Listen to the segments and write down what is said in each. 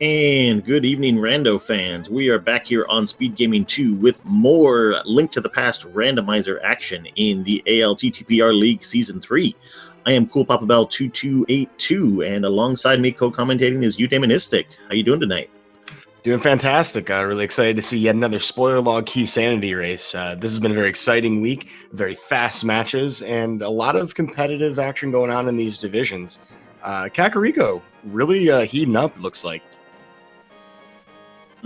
And good evening, Rando fans. We are back here on Speed Gaming 2 with more Link to the Past randomizer action in the ALTTPR League Season 3. I am Cool Papa Bell 2282, and alongside me co-commentating is Eudaimonistic. How you doing tonight? Doing fantastic. Really excited to see yet another spoiler log key sanity race. This has been a very exciting week, very fast matches, and a lot of competitive action going on in these divisions. Kakariko really heating up, it looks like.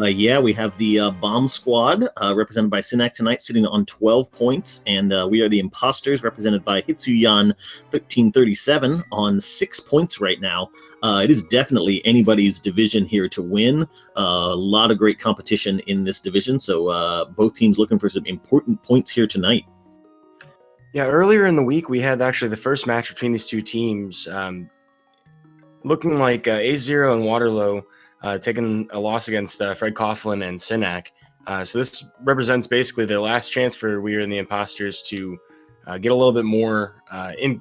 Yeah, we have the Bomb Squad, represented by Synack tonight, sitting on 12 points, and we are the Imposters, represented by Hitsuyan1337, on 6 points right now. It is definitely anybody's division here to win. A lot of great competition in this division, so both teams looking for some important points here tonight. Yeah, earlier in the week, we had actually the first match between these two teams, looking like A0 and Waterloo taking a loss against Fred Coughlin and Synack. So this represents basically their last chance for We Are in the Imposters to get a little bit more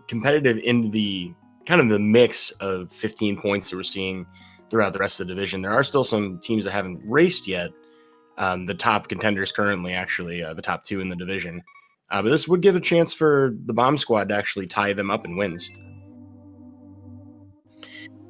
competitive in the kind of the mix of 15 points that we're seeing throughout the rest of the division. There are still some teams that haven't raced yet. The top contenders currently, actually, the top two in the division. But this would give a chance for the Bomb Squad to actually tie them up in wins.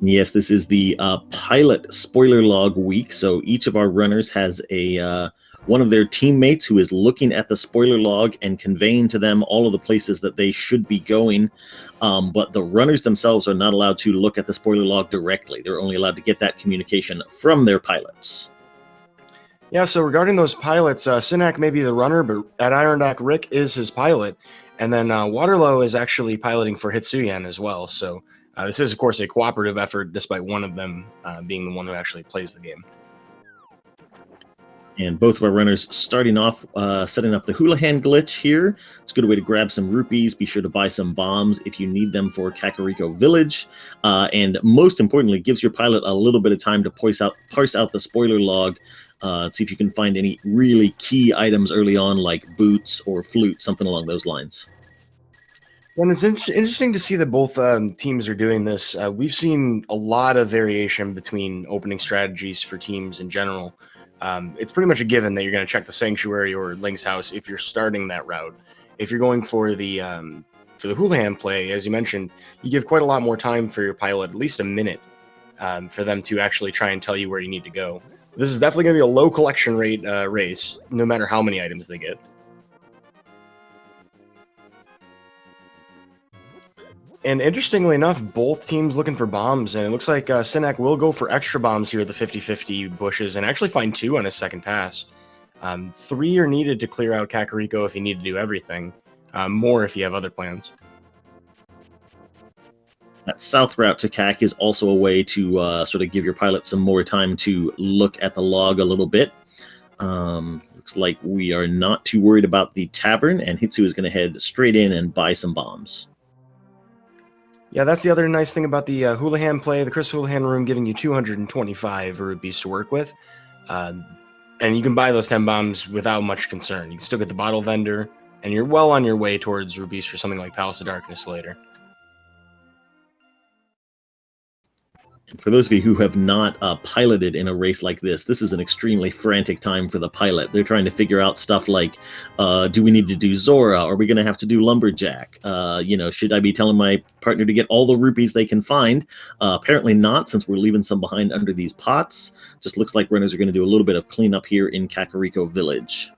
Yes, this is the pilot spoiler log week, so each of our runners has a one of their teammates who is looking at the spoiler log and conveying to them all of the places that they should be going, but the runners themselves are not allowed to look at the spoiler log directly. They're only allowed to get that communication from their pilots. Yeah, so regarding those pilots, Synack may be the runner, but at Irondock, Rick is his pilot, and then Waterloo is actually piloting for Hitsuyan as well, so this is, of course, a cooperative effort, despite one of them being the one who actually plays the game. And both of our runners starting off setting up the Houlihan glitch here. It's a good way to grab some rupees. Be sure to buy some bombs if you need them for Kakariko Village. And most importantly, gives your pilot a little bit of time to parse out the spoiler log. See if you can find any really key items early on, like boots or flute, something along those lines. And it's interesting to see that both teams are doing this. We've seen a lot of variation between opening strategies for teams in general. It's pretty much a given that you're going to check the Sanctuary or Link's House if you're starting that route. If you're going for the Houlihan play, as you mentioned, you give quite a lot more time for your pilot, at least a minute, for them to actually try and tell you where you need to go. This is definitely going to be a low collection rate race, no matter how many items they get. And interestingly enough, both teams looking for bombs, and it looks like Synack will go for extra bombs here at the 50-50 bushes and actually find 2 on his second pass. 3 are needed to clear out Kakariko if you need to do everything. More if you have other plans. That south route to CAC is also a way to sort of give your pilot some more time to look at the log a little bit. Looks like we are not too worried about the tavern, and Hitsu is going to head straight in and buy some bombs. Yeah, that's the other nice thing about the Houlihan play, the Chris Houlihan room giving you 225 rupees to work with. And you can buy those 10 bombs without much concern. You can still get the bottle vendor, and you're well on your way towards rupees for something like Palace of Darkness later. For those of you who have not piloted in a race like this, this is an extremely frantic time for the pilot. They're trying to figure out stuff like, do we need to do Zora? Are we going to have to do Lumberjack? Should I be telling my partner to get all the rupees they can find? Apparently not, since we're leaving some behind under these pots. Just looks like runners are going to do a little bit of cleanup here in Kakariko Village.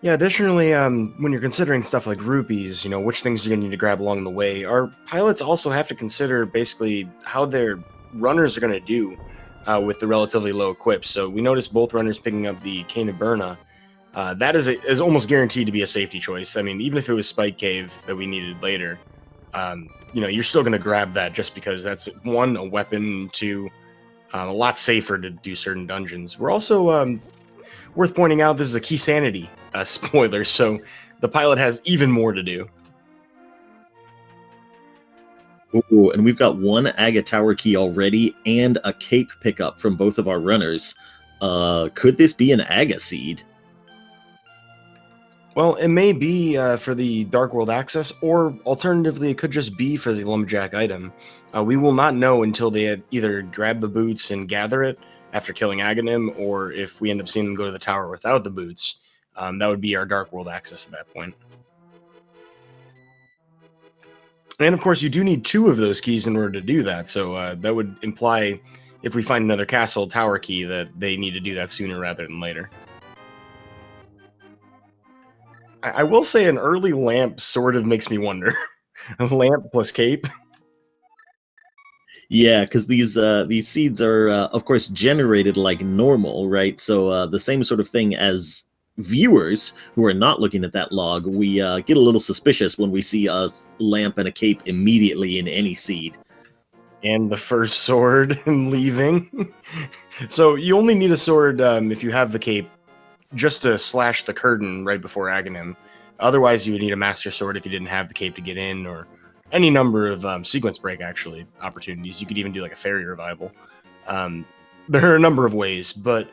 Yeah, additionally, when you're considering stuff like rupees, which things you're going to need to grab along the way, our pilots also have to consider basically how their runners are going to do with the relatively low equip. So we noticed both runners picking up the Cane of Burna. That is almost guaranteed to be a safety choice. I mean, even if it was Spike Cave that we needed later, you're still going to grab that just because that's, 1, a weapon, 2, a lot safer to do certain dungeons. We're also... worth pointing out, this is a key sanity spoiler, so the pilot has even more to do. Ooh, and we've got 1 Aga Tower key already and a cape pickup from both of our runners. Could this be an Aga seed? Well, it may be for the Dark World access, or alternatively, it could just be for the Lumberjack item. We will not know until they had either grab the boots and gather it after killing Aghanim, or if we end up seeing them go to the tower without the boots. That would be our Dark World access at that point. And of course, you do need 2 of those keys in order to do that, so that would imply if we find another castle tower key that they need to do that sooner rather than later. I will say an early lamp sort of makes me wonder. A lamp plus cape. Yeah, because these seeds are, of course, generated like normal, right? So the same sort of thing as viewers who are not looking at that log, we get a little suspicious when we see a lamp and a cape immediately in any seed. And the first sword and leaving. So you only need a sword if you have the cape just to slash the curtain right before Aghanim. Otherwise, you would need a master sword if you didn't have the cape to get in, or any number of sequence break actually opportunities. You could even do like a fairy revival. There are a number of ways, but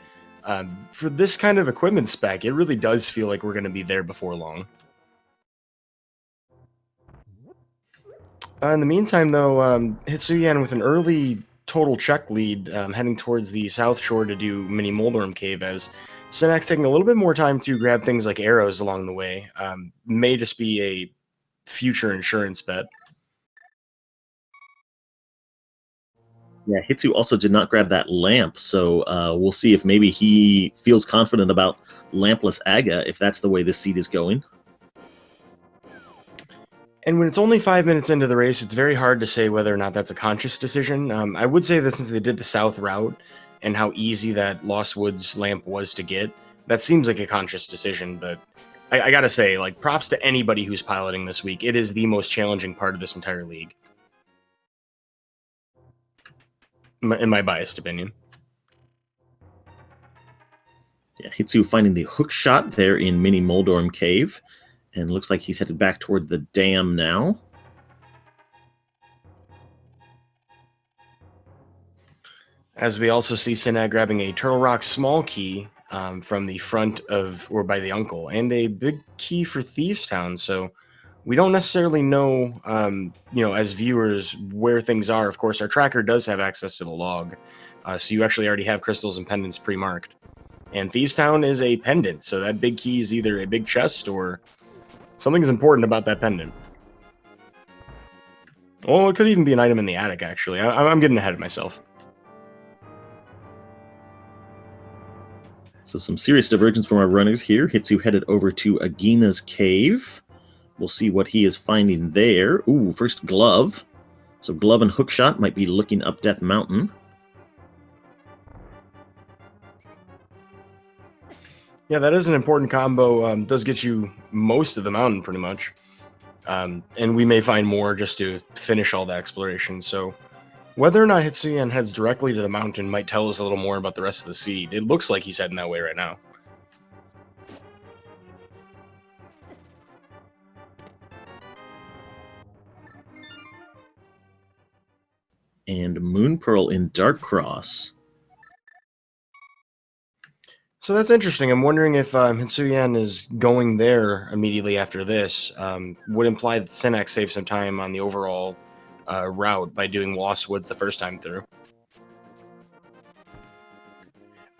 for this kind of equipment spec, it really does feel like we're going to be there before long. In the meantime, though, Hitsuyan with an early total check lead heading towards the south shore to do Mini Moldorm Cave, as Synack's taking a little bit more time to grab things like arrows along the way. May just be a future insurance bet. Yeah, Hitsu also did not grab that lamp, so we'll see if maybe he feels confident about lampless Aga, if that's the way this seed is going. And when it's only 5 minutes into the race, it's very hard to say whether or not that's a conscious decision. I would say that since they did the south route and how easy that Lost Woods lamp was to get, that seems like a conscious decision. But I gotta say, like, props to anybody who's piloting this week. It is the most challenging part of this entire league, in my biased opinion. Yeah, Hitsu finding the hook shot there in Mini Moldorm Cave, and looks like he's headed back toward the dam now. As we also see Synack grabbing a Turtle Rock small key from the front of, or by the uncle, and a big key for Thieves Town. So we don't necessarily know, as viewers, where things are. Of course, our tracker does have access to the log, so you actually already have crystals and pendants pre-marked. And Thieves Town is a pendant, so that big key is either a big chest or something's important about that pendant. Well, it could even be an item in the attic, actually. I'm getting ahead of myself. So some serious divergence from our runners here. Hitsu headed over to Agina's cave. We'll see what he is finding there. Ooh, first glove. So glove and hookshot might be looking up Death Mountain. Yeah, that is an important combo. Does get you most of the mountain, pretty much. And we may find more just to finish all the exploration. So whether or not Hitsuyan heads directly to the mountain might tell us a little more about the rest of the seed. It looks like he's heading that way right now. And Moon Pearl in Dark Cross. So that's interesting. I'm wondering if Hitsuyan is going there immediately after this. Would imply that Synack saved some time on the overall route by doing Lost Woods the first time through.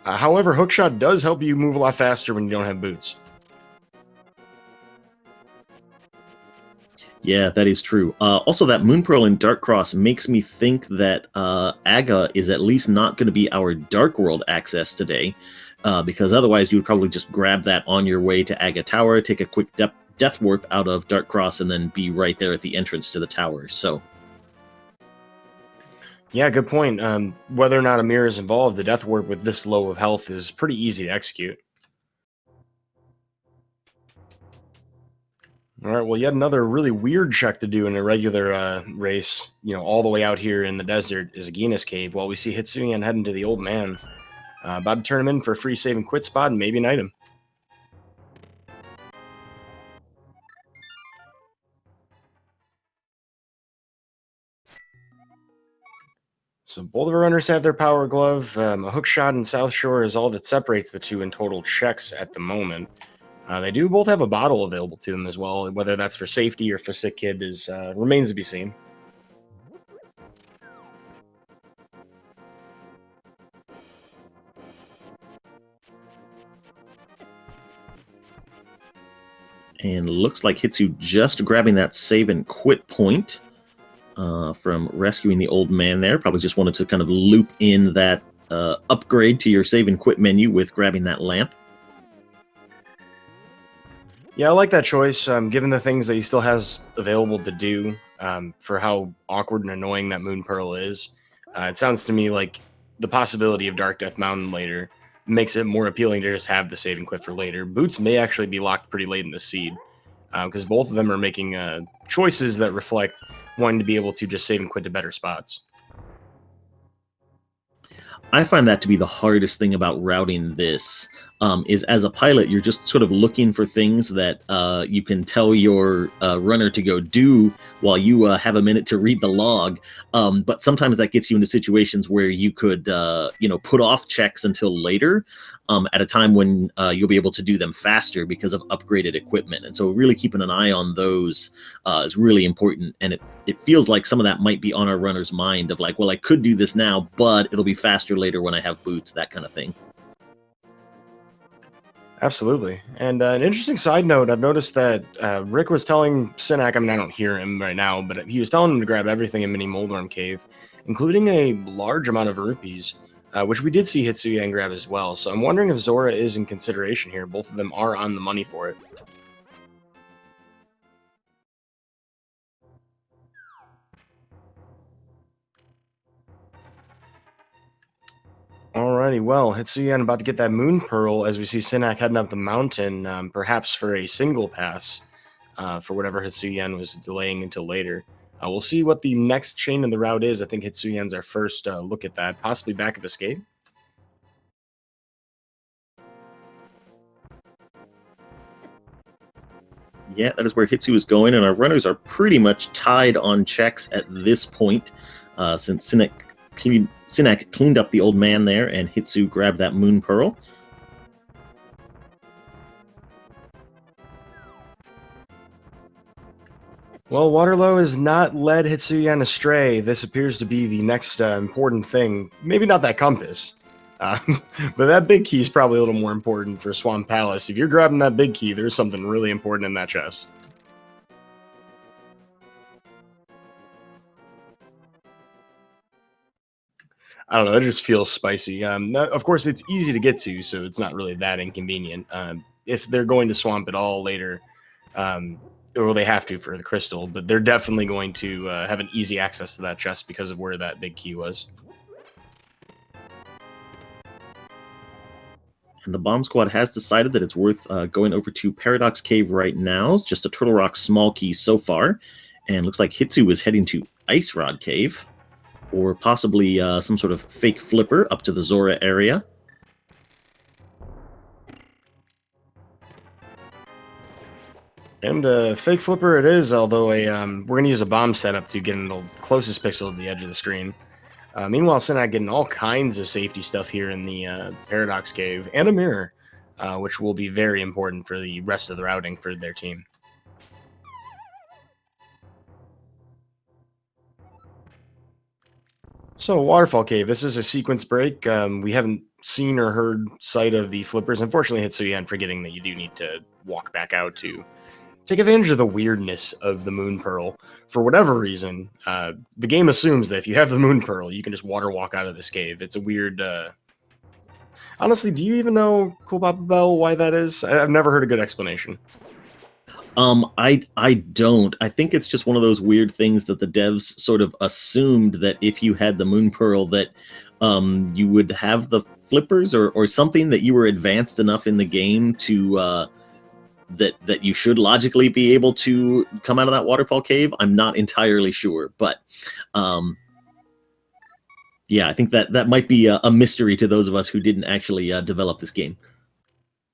However, Hookshot does help you move a lot faster when you don't have boots. Yeah, that is true. Also, that Moon Pearl in Dark Cross makes me think that Aga is at least not going to be our Dark World access today, because otherwise you would probably just grab that on your way to Aga Tower, take a quick death warp out of Dark Cross, and then be right there at the entrance to the tower. So, yeah, good point. Whether or not Amir is involved, the death warp with this low of health is pretty easy to execute. All right, well, yet another really weird check to do in a regular race, all the way out here in the desert is Agina's cave, while we see Hitsuyan heading to the old man. About to turn him in for a free save and quit spot and maybe an item. So both of our runners have their power glove. A hook shot in South Shore is all that separates the two in total checks at the moment. They do both have a bottle available to them as well. Whether that's for safety or for sick kid is remains to be seen. And looks like Hitsu just grabbing that save and quit point from rescuing the old man there. Probably just wanted to kind of loop in that upgrade to your save and quit menu with grabbing that lamp. Yeah, I like that choice, given the things that he still has available to do for how awkward and annoying that Moon Pearl is. It sounds to me like the possibility of Dark Death Mountain later makes it more appealing to just have the save and quit for later. Boots may actually be locked pretty late in the seed, because both of them are making choices that reflect wanting to be able to just save and quit to better spots. I find that to be the hardest thing about routing this. Is as a pilot, you're just sort of looking for things that you can tell your runner to go do while you have a minute to read the log. But sometimes that gets you into situations where you could, put off checks until later, at a time when you'll be able to do them faster because of upgraded equipment. And so, really keeping an eye on those is really important. And it feels like some of that might be on our runner's mind of like, well, I could do this now, but it'll be faster later when I have boots, that kind of thing. Absolutely. And an interesting side note, I've noticed that Rick was telling Synack, I mean, I don't hear him right now, but he was telling him to grab everything in Mini Moldorm Cave, including a large amount of rupees, which we did see Hitsuyan grab as well. So I'm wondering if Zora is in consideration here. Both of them are on the money for it. Alrighty, well, Hitsuyan about to get that Moon Pearl as we see Synack heading up the mountain, perhaps for a single pass for whatever Hitsuyan was delaying until later. We'll see what the next chain in the route is. I think Hitsuyan's our first look at that, possibly back of escape. Yeah, that is where Hitsu is going, and our runners are pretty much tied on checks at this point, since Synack cleaned up the old man there, and Hitsu grabbed that Moon Pearl. Well, Waterloo has not led Hitsuyan astray. This appears to be the next important thing. Maybe not that compass, uh, but that big key is probably a little more important for Swamp Palace. If you're grabbing that big key, there's something really important in that chest. I don't know. It just feels spicy. Of course, it's easy to get to, so it's not really that inconvenient. If they're going to swamp it all later, or they have to for the crystal, but they're definitely going to have an easy access to that chest because of where that big key was. And the bomb squad has decided that it's worth going over to Paradox Cave right now. It's just a Turtle Rock small key so far. And looks like Hitsu is heading to Ice Rod Cave, or possibly some sort of fake flipper up to the Zora area. And fake flipper it is, although we're going to use a bomb setup to get in the closest pixel to the edge of the screen. Meanwhile, Synack getting all kinds of safety stuff here in the Paradox Cave, and a mirror, which will be very important for the rest of the routing for their team. So, Waterfall Cave, this is a sequence break. We haven't seen or heard sight of the flippers. Unfortunately, Hitsuyan forgetting that you do need to walk back out to take advantage of the weirdness of the Moon Pearl. For whatever reason, the game assumes that if you have the Moon Pearl, you can just water walk out of this cave. It's a weird... Honestly, do you even know, Cool Papa Bell, why that is? I've never heard a good explanation. I don't. I think it's just one of those weird things that the devs sort of assumed that if you had the Moon Pearl that you would have the flippers or something, that you were advanced enough in the game to that you should logically be able to come out of that waterfall cave. I'm not entirely sure, but yeah, I think that might be a mystery to those of us who didn't actually develop this game.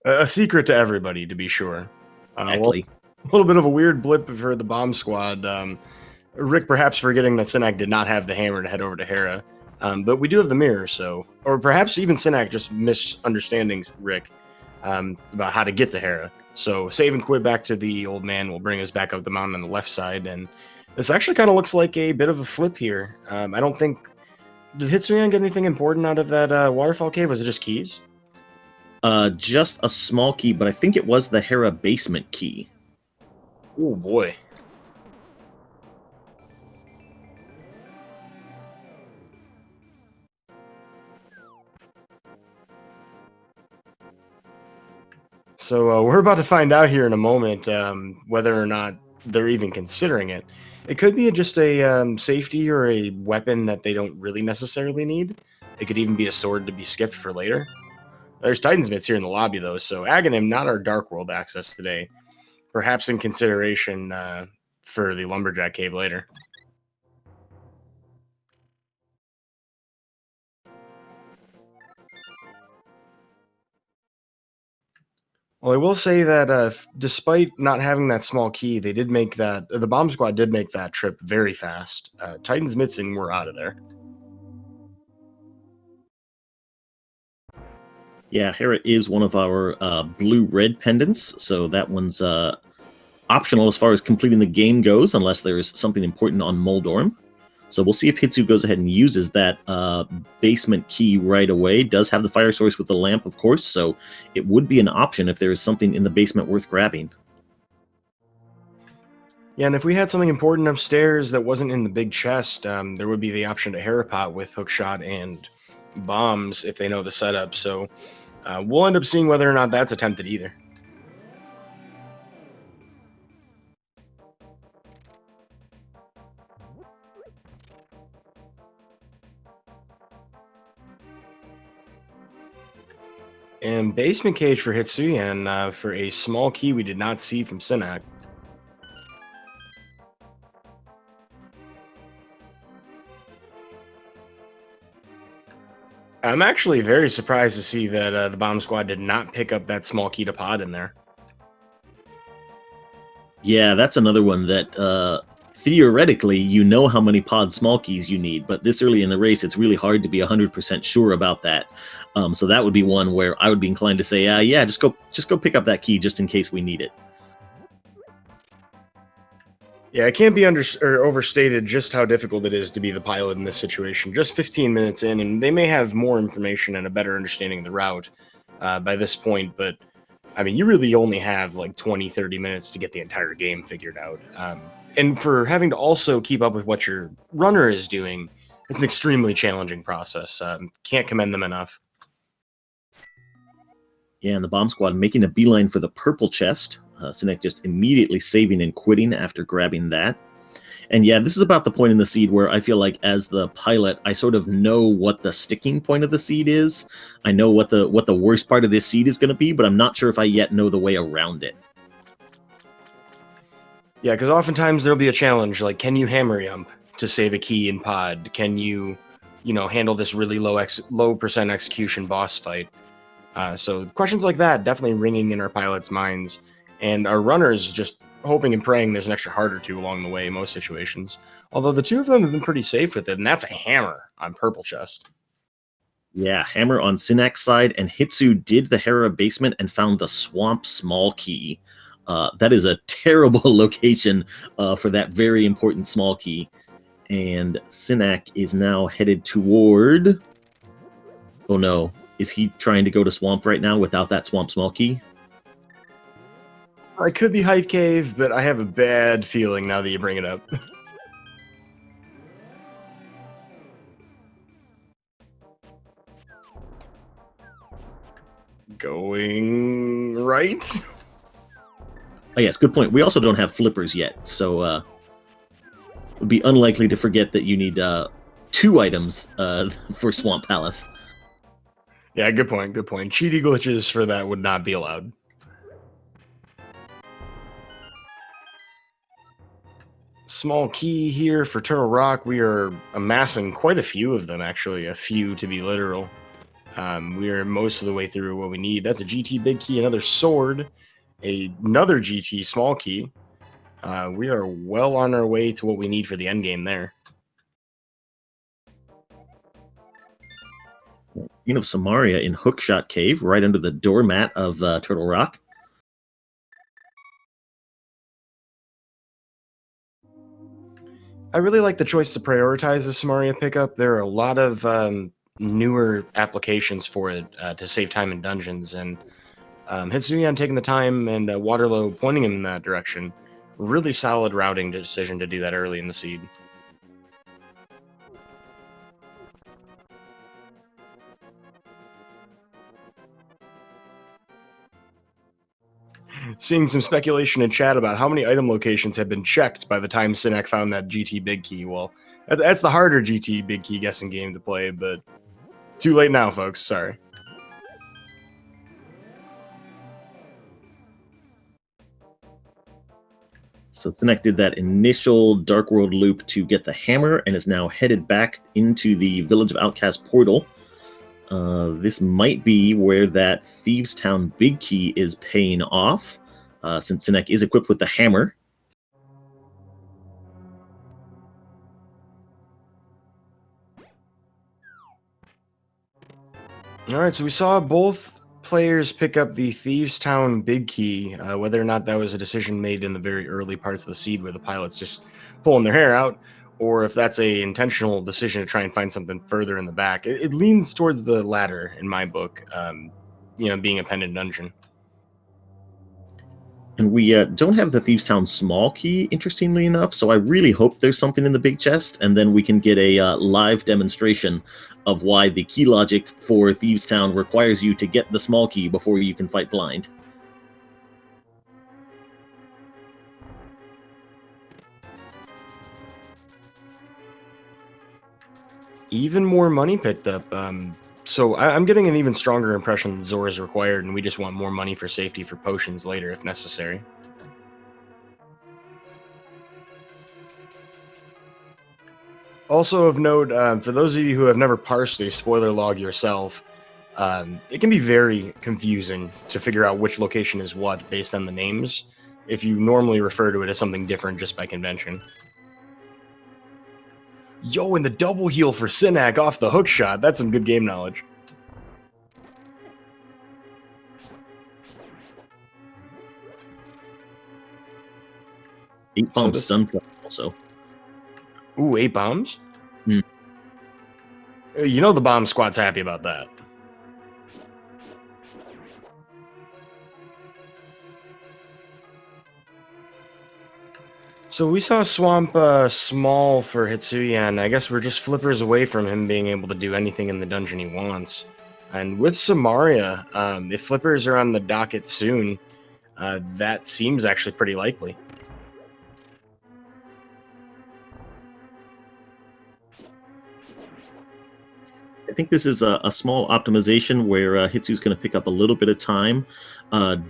A secret to everybody, to be sure. Exactly. Well, a little bit of a weird blip for the bomb squad. Rick perhaps forgetting that Synack did not have the hammer to head over to Hera. But we do have the mirror, so... Or perhaps even Synack just misunderstanding Rick. about how to get to Hera. So save and quit back to the old man will bring us back up the mountain on the left side, and this actually kind of looks like a bit of a flip here. I don't think... Did Hitsuyan get anything important out of that waterfall cave? Was it just keys? Just a small key, but I think it was the Hera basement key. Oh boy. So we're about to find out here in a moment whether or not they're even considering it. It could be just a safety or a weapon that they don't really necessarily need. It could even be a sword to be skipped for later. There's Titan's Mitts here in the lobby, though, so Aghanim, not our Dark World access today. Perhaps in consideration for the Lumberjack Cave later. Well, I will say that despite not having that small key, they did make that... the bomb squad did make that trip very fast. Titan's Mitts and we're out of there. Yeah, Hera is one of our blue-red pendants, so that one's optional as far as completing the game goes, unless there's something important on Moldorm. So we'll see if Hitsu goes ahead and uses that basement key right away. Does have the fire source with the lamp, of course, so it would be an option if there is something in the basement worth grabbing. Yeah, and if we had something important upstairs that wasn't in the big chest, there would be the option to Harapot with hookshot and bombs if they know the setup. So we'll end up seeing whether or not that's attempted either. And basement cage for Hitsuyan for a small key we did not see from Synack. I'm actually very surprised to see that the bomb squad did not pick up that small key to pod in there. Yeah, that's another one that theoretically you know how many pod small keys you need, but this early in the race it's really hard to be 100% sure about that. So that would be one where I would be inclined to say, yeah, just go pick up that key just in case we need it. Yeah, it can't be overstated just how difficult it is to be the pilot in this situation. Just 15 minutes in, and they may have more information and a better understanding of the route by this point, but I mean, you really only have like 20, 30 minutes to get the entire game figured out. And for having to also keep up with what your runner is doing, it's an extremely challenging process. Can't commend them enough. Yeah, and the bomb squad making a beeline for the purple chest. Synack just immediately saving and quitting after grabbing that. And yeah, this is about the point in the seed where I feel like as the pilot, I sort of know what the sticking point of the seed is. I know what the worst part of this seed is going to be, but I'm not sure if I yet know the way around it. Yeah, because oftentimes there'll be a challenge, like, can you hammer jump to save a key in pod? Can you handle this really low percent execution boss fight? So questions like that definitely ringing in our pilots' minds, and our runners just hoping and praying there's an extra heart or two along the way in most situations. Although the two of them have been pretty safe with it, and that's a hammer on purple chest. Yeah, hammer on Synack's side, and Hitsu did the Hera basement and found the swamp small key. That is a terrible location for that very important small key. And Synack is now headed toward... Oh no, is he trying to go to swamp right now without that swamp small key? I could be Hype Cave, but I have a bad feeling now that you bring it up. Going right? Oh yes, good point. We also don't have flippers yet, so it would be unlikely to forget that you need 2 items for Swamp Palace. Yeah, good point, good point. Cheaty glitches for that would not be allowed. Small key here for Turtle Rock. We are amassing quite a few of them, actually. A few, to be literal. We are most of the way through what we need. That's a GT big key, another sword, another GT small key. We are well on our way to what we need for the end game there. Of Samaria in Hookshot Cave, right under the doormat of Turtle Rock. I really like the choice to prioritize the Samaria pickup. There are a lot of newer applications for it to save time in dungeons, and Hitsuyan taking the time and Waterloo pointing him in that direction. Really solid routing decision to do that early in the seed. Seeing some speculation in chat about how many item locations have been checked by the time Synack found that GT Big Key. Well, that's the harder GT Big Key guessing game to play, but too late now, folks. Sorry. So Synack did that initial Dark World loop to get the hammer and is now headed back into the Village of Outcast portal. This might be where that Thieves Town Big Key is paying off, since Synack is equipped with the hammer. All right, so we saw both players pick up the Thieves Town Big Key. Whether or not that was a decision made in the very early parts of the seed where the pilot's just pulling their hair out, or if that's a intentional decision to try and find something further in the back. It leans towards the latter in my book, being a pendant dungeon. And we don't have the Thieves Town small key, interestingly enough, so I really hope there's something in the big chest, and then we can get a live demonstration of why the key logic for Thieves Town requires you to get the small key before you can fight blind. Even more money picked up. So I'm getting an even stronger impression that Zora is required, and we just want more money for safety for potions later if necessary. Also of note, for those of you who have never parsed a spoiler log yourself, it can be very confusing to figure out which location is what based on the names, if you normally refer to it as something different just by convention. Yo, and the double heal for Synack off the hook shot. That's some good game knowledge. Eight bomb stun play also. Ooh, 8 bombs? Hmm. You know the bomb squad's happy about that. So we saw Swamp small for Hitsuyan. I guess we're just flippers away from him being able to do anything in the dungeon he wants. And with Samaria, if flippers are on the docket soon, that seems actually pretty likely. I think this is a small optimization where Hitsu's going to pick up a little bit of time.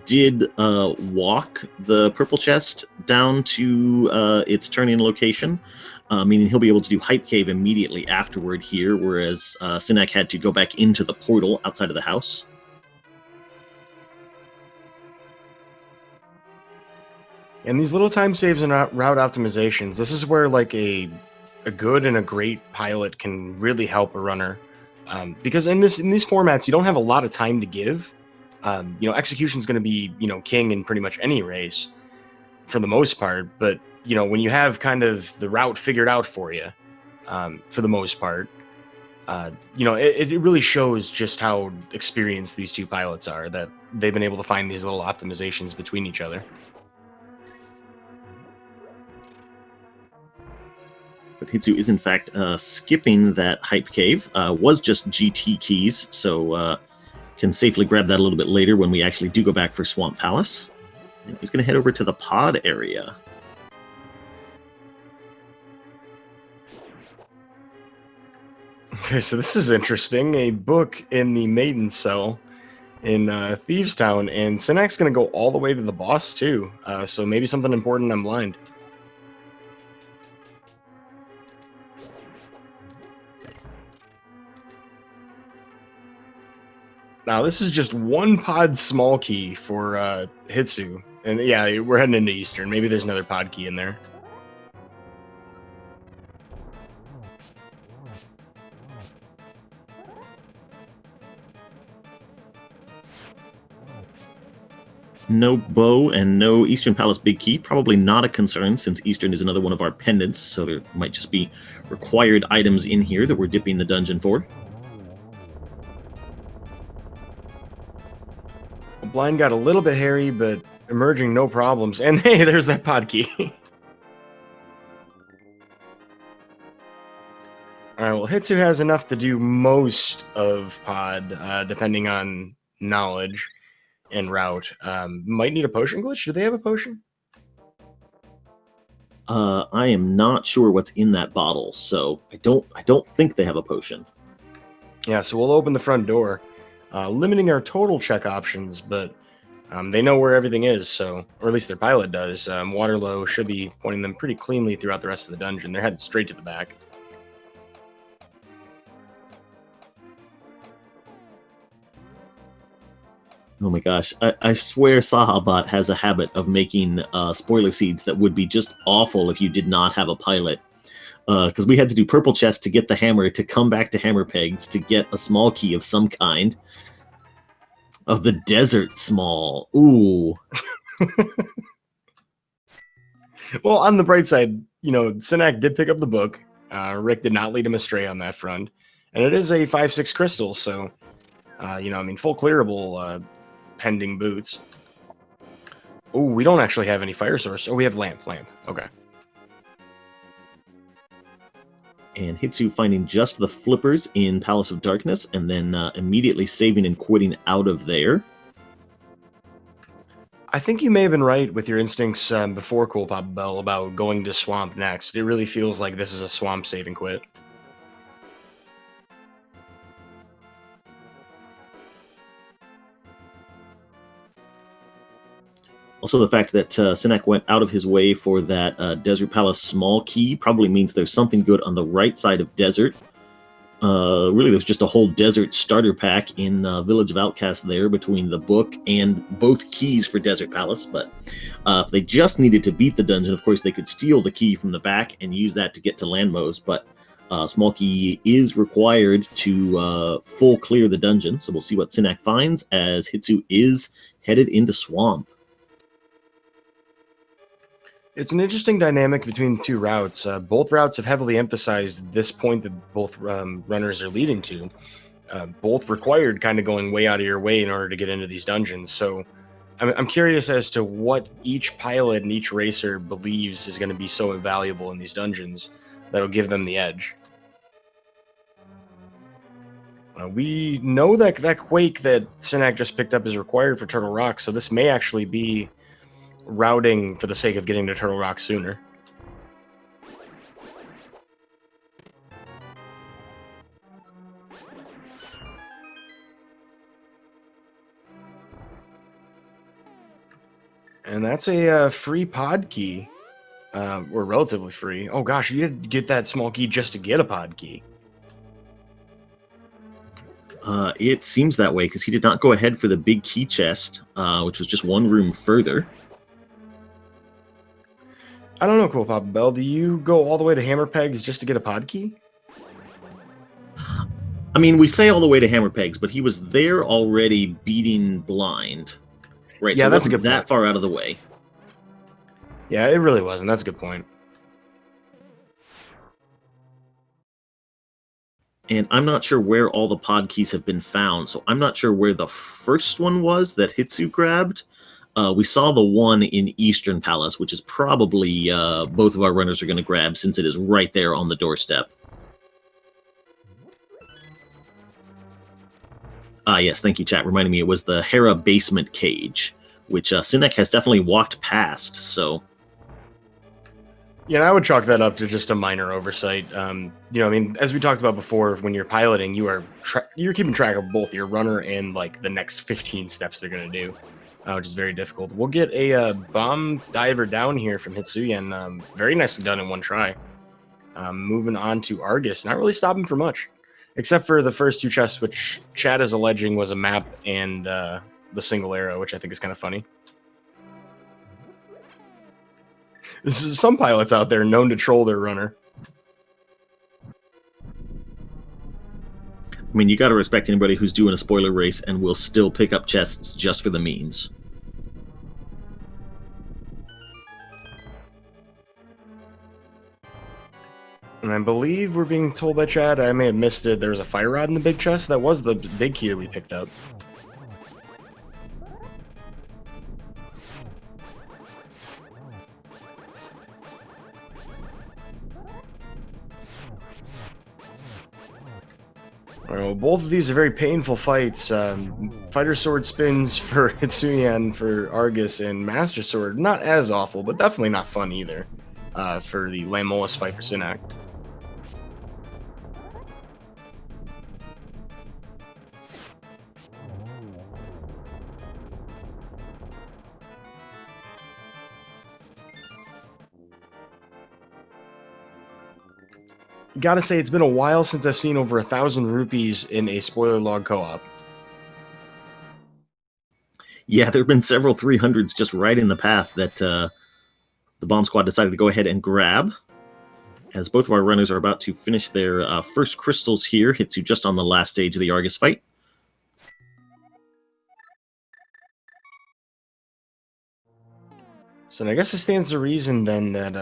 Did walk the purple chest down to its turn-in location, meaning he'll be able to do Hype Cave immediately afterward here, whereas Synack had to go back into the portal outside of the house. And these little time saves and route optimizations, this is where like a good and a great pilot can really help a runner. Because in these formats, you don't have a lot of time to give. Execution is going to be, king in pretty much any race for the most part. But, when you have kind of the route figured out for you, for the most part, it really shows just how experienced these two pilots are, that they've been able to find these little optimizations between each other. But Hitsu is in fact skipping that Hype Cave. Was just GT keys, so can safely grab that a little bit later when we actually do go back for Swamp Palace. And he's going to head over to the pod area. Okay, so this is interesting. A book in the Maiden Cell in Thieves Town, and Synack's going to go all the way to the boss too. So maybe something important. I'm blind. Now, this is just one pod small key for Hitsu. And yeah, we're heading into Eastern. Maybe there's another pod key in there. No bow and no Eastern Palace Big Key. Probably not a concern, since Eastern is another one of our pendants, so there might just be required items in here that we're dipping the dungeon for. Well, Blind got a little bit hairy, but emerging no problems. And hey, there's that pod key. All right, well, Hitsu has enough to do most of pod, depending on knowledge and route. Might need a potion glitch. Do they have a potion? I am not sure what's in that bottle, so I don't think they have a potion. Yeah, so we'll open the front door, limiting our total check options, but they know where everything is, so, or at least their pilot does. Waterlow should be pointing them pretty cleanly throughout the rest of the dungeon. They're headed straight to the back. Oh my gosh, I swear Sahabot has a habit of making spoiler seeds that would be just awful if you did not have a pilot. Because we had to do purple chest to get the hammer, to come back to hammer pegs, to get a small key of some kind. Of the desert small. Ooh. Well, on the bright side, Synack did pick up the book. Rick did not lead him astray on that front. And it is a 5/6 crystal, so, full clearable pending boots. Oh, we don't actually have any fire source. Oh, we have lamp. Okay. And Hitsu finding just the flippers in Palace of Darkness, and then immediately saving and quitting out of there. I think you may have been right with your instincts before Cool Papa Bell about going to Swamp next. It really feels like this is a Swamp save and quit. Also, the fact that Synack went out of his way for that Desert Palace small key probably means there's something good on the right side of Desert. Really, there's just a whole Desert starter pack in Village of Outcasts there between the book and both keys for Desert Palace. But if they just needed to beat the dungeon, of course, they could steal the key from the back and use that to get to Landmos. But small key is required to full clear the dungeon. So we'll see what Synack finds as Hitsu is headed into Swamp. It's an interesting dynamic between the two routes. Both routes have heavily emphasized this point that both runners are leading to. Both required kind of going way out of your way in order to get into these dungeons. So I'm curious as to what each pilot and each racer believes is going to be so invaluable in these dungeons that'll give them the edge. We know that that Quake that Synack just picked up is required for Turtle Rock, so this may actually be routing for the sake of getting to Turtle Rock sooner. And that's a free pod key, or relatively free. Oh gosh, you had to get that small key just to get a pod key. It seems that way, because he did not go ahead for the big key chest, which was just one room further. I don't know, Cool Papa Bell. Do you go all the way to Hammer Pegs just to get a pod key? I mean, we say all the way to Hammer Pegs, but he was there already beating Blind. Right, Yeah, so that's it a wasn't good that point. far out of the way. Yeah, it really wasn't. That's a good point. And I'm not sure where all the pod keys have been found, so I'm not sure where the first one was that Hitsu grabbed. We saw the one in Eastern Palace, which is probably both of our runners are going to grab, since it is right there on the doorstep. Yes, thank you, chat. Reminding me, it was the Hera basement cage, which Synack has definitely walked past, so... Yeah, and I would chalk that up to just a minor oversight. As we talked about before, when you're piloting, you're keeping track of both your runner and like the next 15 steps they're going to do, which is very difficult. We'll get a bomb diver down here from Hitsuyan. Very nicely done in one try. Moving on to Argus, not really stopping for much, except for the first two chests, which Chad is alleging was a map and the single arrow, which I think is kind of funny. There's some pilots out there known to troll their runner. I mean, you got to respect anybody who's doing a spoiler race and will still pick up chests just for the memes. And I believe we're being told by chat, I may have missed it, there's a fire rod in the big chest. That was the big key that we picked up. Well, both of these are very painful fights. Fighter Sword spins for Hitsuyan for Argus, and Master Sword, not as awful, but definitely not fun either for the Lamolus fight for Synack. Gotta say, it's been a while since I've seen over 1,000 rupees in a spoiler log co-op. Yeah, there have been several 300s just right in the path that the bomb squad decided to go ahead and grab. As both of our runners are about to finish their first crystals here, Hitsu just on the last stage of the Argus fight. So I guess it stands to reason then that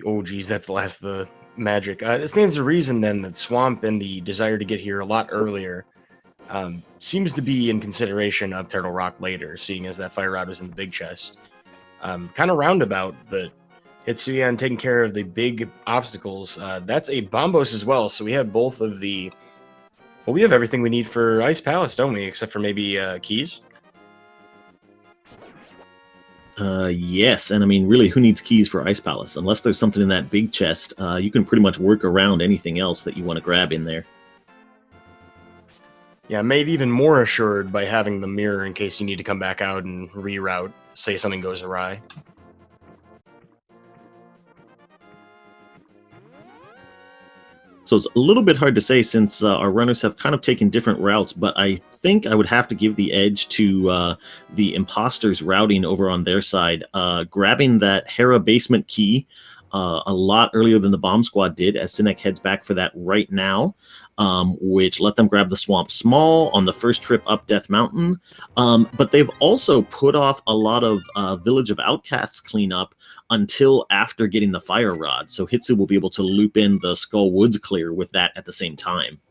oh geez, that's the last of the magic. It stands to reason then that Swamp and the desire to get here a lot earlier seems to be in consideration of Turtle Rock later, seeing as that fire rod was in the big chest. Kind of roundabout, but Hitsuyan taking care of the big obstacles. That's a Bombos as well, so we have both of the... Well, we have everything we need for Ice Palace, don't we? Except for maybe keys? Yes, and I mean, really, who needs keys for Ice Palace? Unless there's something in that big chest, you can pretty much work around anything else that you want to grab in there. Yeah, made even more assured by having the mirror in case you need to come back out and reroute, say something goes awry. So it's a little bit hard to say since our runners have kind of taken different routes, but I think I would have to give the edge to the imposters routing over on their side, grabbing that Hera basement key a lot earlier than the bomb squad did, as Synack heads back for that right now, which let them grab the Swamp Small on the first trip up Death Mountain. But they've also put off a lot of Village of Outcasts cleanup until after getting the fire rod, so Hitsu will be able to loop in the Skull Woods clear with that at the same time.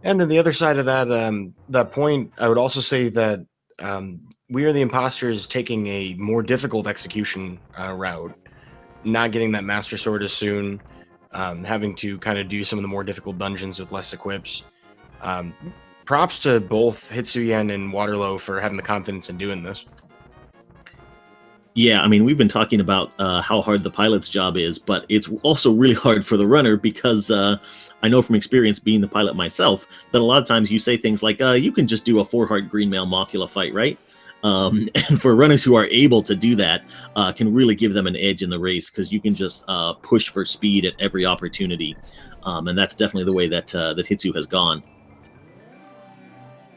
And on the other side of that that point, I would also say that we are the imposters taking a more difficult execution route, not getting that Master Sword as soon, having to kind of do some of the more difficult dungeons with less equips. Props to both Hitsuyan and Waterloo for having the confidence in doing this. Yeah, I mean, we've been talking about how hard the pilot's job is, but it's also really hard for the runner because I know from experience being the pilot myself that a lot of times you say things like, you can just do a 4-heart green male Mothula fight, right? And for runners who are able to do that, can really give them an edge in the race because you can just push for speed at every opportunity. And that's definitely the way that, that Hitsu has gone.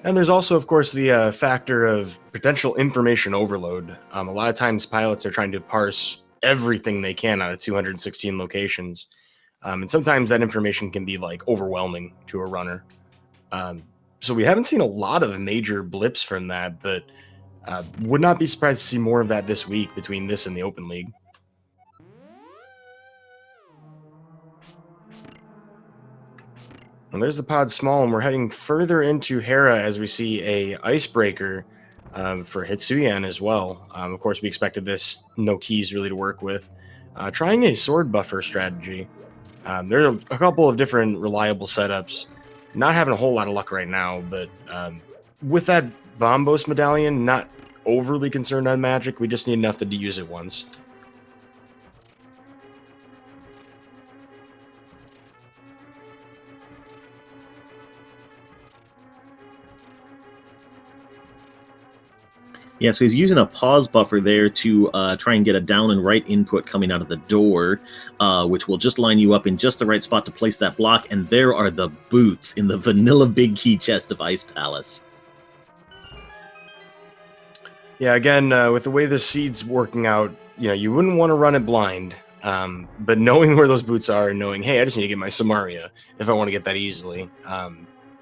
And there's also, of course, the factor of potential information overload. A lot of times pilots are trying to parse everything they can out of 216 locations. And sometimes that information can be like overwhelming to a runner. So we haven't seen a lot of major blips from that, but would not be surprised to see more of that this week between this and the Open League. And there's the pod small, and we're heading further into Hera as we see a icebreaker for Hitsuyan as well. Of course, we expected this no keys really to work with. Trying a sword buffer strategy. There are a couple of different reliable setups. Not having a whole lot of luck right now, but with that Bombos medallion, not overly concerned on magic. We just need enough to use it once. Yeah, so he's using a pause buffer there to try and get a down and right input coming out of the door, which will just line you up in just the right spot to place that block. And there are the boots in the vanilla big key chest of Ice Palace. Yeah, again, with the way the seed's working out, you wouldn't want to run it blind. But knowing where those boots are and knowing, hey, I just need to get my Samaria if I want to get that easily.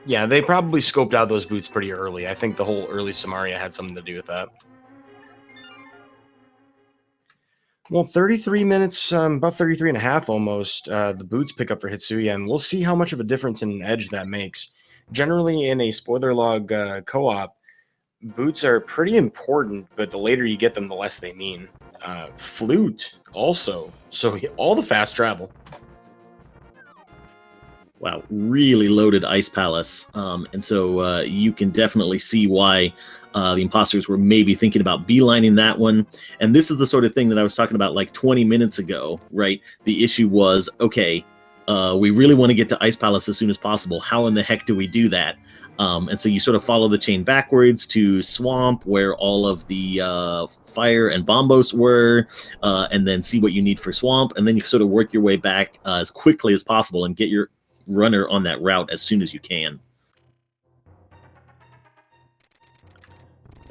Yeah, they probably scoped out those boots pretty early. I think the whole early Samaria had something to do with that. Well, 33 minutes, about 33 and a half almost, the boots pick up for Hitsuya, and we'll see how much of a difference in edge that makes. Generally, in a spoiler log co-op, boots are pretty important, but the later you get them, the less they mean. Flute also, so all the fast travel. Wow, really loaded Ice Palace. And so you can definitely see why the imposters were maybe thinking about beelining that one. And this is the sort of thing that I was talking about like 20 minutes ago, right? The issue was, okay, we really want to get to Ice Palace as soon as possible. How in the heck do we do that? And so you sort of follow the chain backwards to Swamp, where all of the fire and bombos were, and then see what you need for Swamp. And then you sort of work your way back as quickly as possible and get your runner on that route as soon as you can.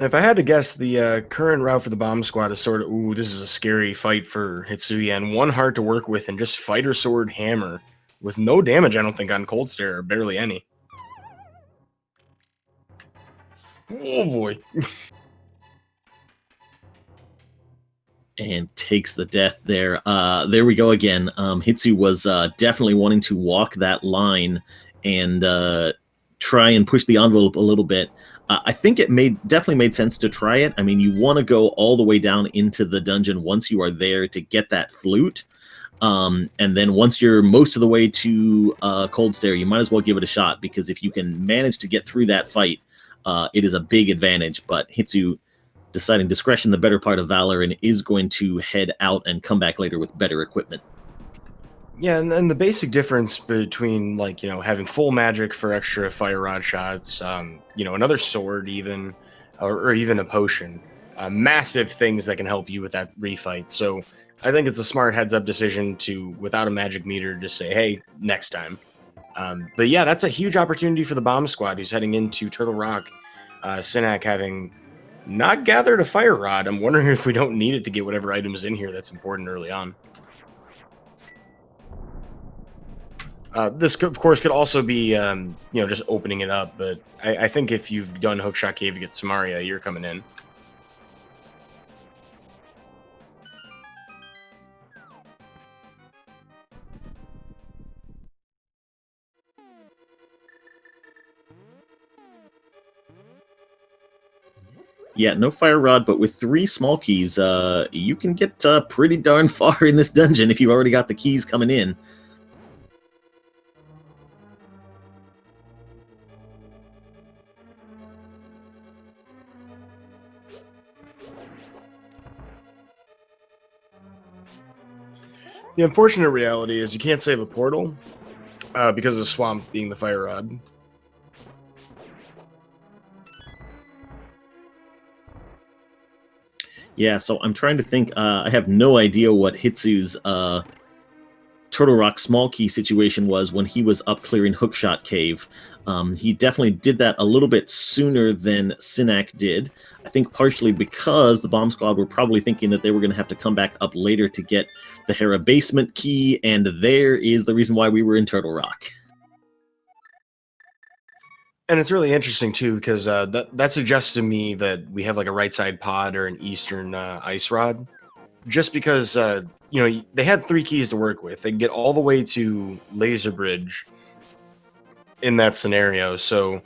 If I had to guess, the current route for the bomb squad is sort of, ooh, this is a scary fight for Hitsuya, and one hard to work with, and just fighter sword hammer with no damage, I don't think, on cold stare, or barely any. Oh boy. And takes the death there. There we go again. Hitsu was definitely wanting to walk that line and try and push the envelope a little bit. I think it definitely made sense to try it. I mean, you want to go all the way down into the dungeon once you are there to get that flute. And then once you're most of the way to Cold Stare, you might as well give it a shot, because if you can manage to get through that fight, it is a big advantage. But Hitsu, deciding discretion the better part of valor, and is going to head out and come back later with better equipment. Yeah, and the basic difference between, like, having full magic for extra fire rod shots, another sword even, or even a potion, massive things that can help you with that refight. So I think it's a smart heads up decision to, without a magic meter, just say, hey, next time. But yeah, that's a huge opportunity for the bomb squad who's heading into Turtle Rock. Synack having not gathered a fire rod. I'm wondering if we don't need it to get whatever item is in here that's important early on. This, of course, could also be, just opening it up. But I think if you've done Hookshot Cave to get Samaria, you're coming in. Yeah, no fire rod, but with 3 small keys, you can get pretty darn far in this dungeon if you've already got the keys coming in. The unfortunate reality is you can't save a portal because of the swamp being the fire rod. Yeah, so I'm trying to think. I have no idea what Hitsu's Turtle Rock small key situation was when he was up clearing Hookshot Cave. He definitely did that a little bit sooner than Synack did. I think partially because the bomb squad were probably thinking that they were going to have to come back up later to get the Hera basement key, and there is the reason why we were in Turtle Rock. And it's really interesting too, because that suggests to me that we have like a right side pod or an eastern ice rod. Just because they had 3 keys to work with, they can get all the way to Laser Bridge in that scenario. So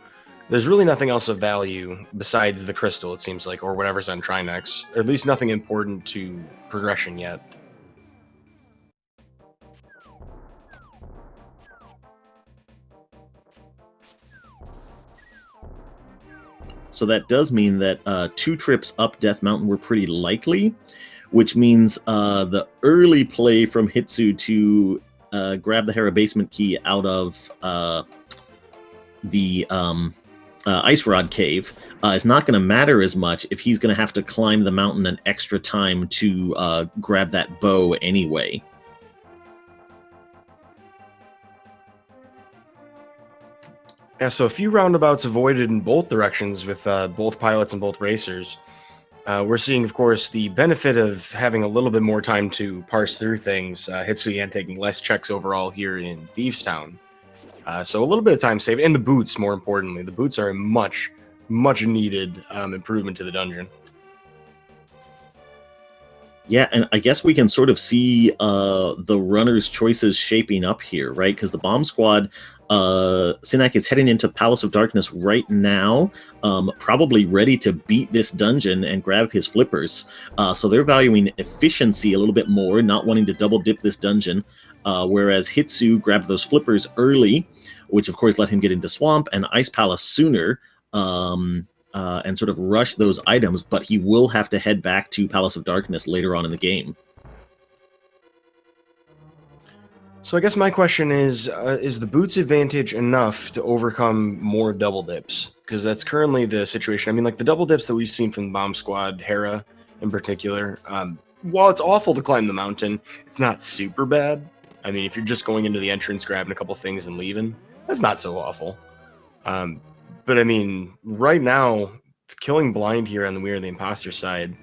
there's really nothing else of value besides the crystal, it seems like, or whatever's on Trinex, or at least nothing important to progression yet. So that does mean that 2 trips up Death Mountain were pretty likely, which means the early play from Hitsu to grab the Hera basement key out of the Ice Rod Cave is not going to matter as much if he's going to have to climb the mountain an extra time to grab that bow anyway. Yeah, so a few roundabouts avoided in both directions with both pilots and both racers. We're seeing, of course, the benefit of having a little bit more time to parse through things. Hitsuyan taking less checks overall here in Thieves Town. So a little bit of time saved. And the boots, more importantly. The boots are a much, much needed improvement to the dungeon. Yeah, and I guess we can sort of see the runners' choices shaping up here, right? Because the bomb squad, Synack is heading into Palace of Darkness right now, probably ready to beat this dungeon and grab his flippers. So they're valuing efficiency a little bit more, not wanting to double dip this dungeon. Whereas Hitsu grabbed those flippers early, which of course let him get into Swamp and Ice Palace sooner. And sort of rush those items, but he will have to head back to Palace of Darkness later on in the game. So I guess my question is the boots advantage enough to overcome more double dips? Because that's currently the situation. I mean, like the double dips that we've seen from the Bomb Squad, Hera in particular, while it's awful to climb the mountain, it's not super bad. I mean, if you're just going into the entrance, grabbing a couple things and leaving, that's not so awful. But I mean, right now, killing blind here on the We Are the Imposter side,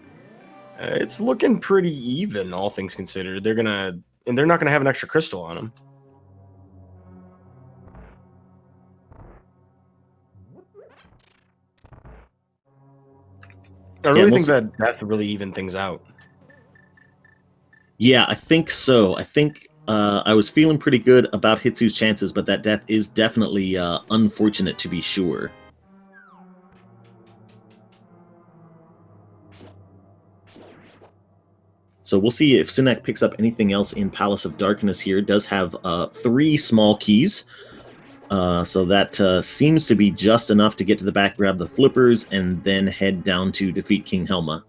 it's looking pretty even, all things considered. They're not gonna have an extra crystal on them. I Yeah, really we'll think see. that death really even things out. Yeah, I think so. I think I was feeling pretty good about Hitsu's chances, but that death is definitely unfortunate to be sure. So we'll see if Synack picks up anything else in Palace of Darkness here. It does have 3 small keys. So that seems to be just enough to get to the back, grab the flippers, and then head down to defeat King Helma.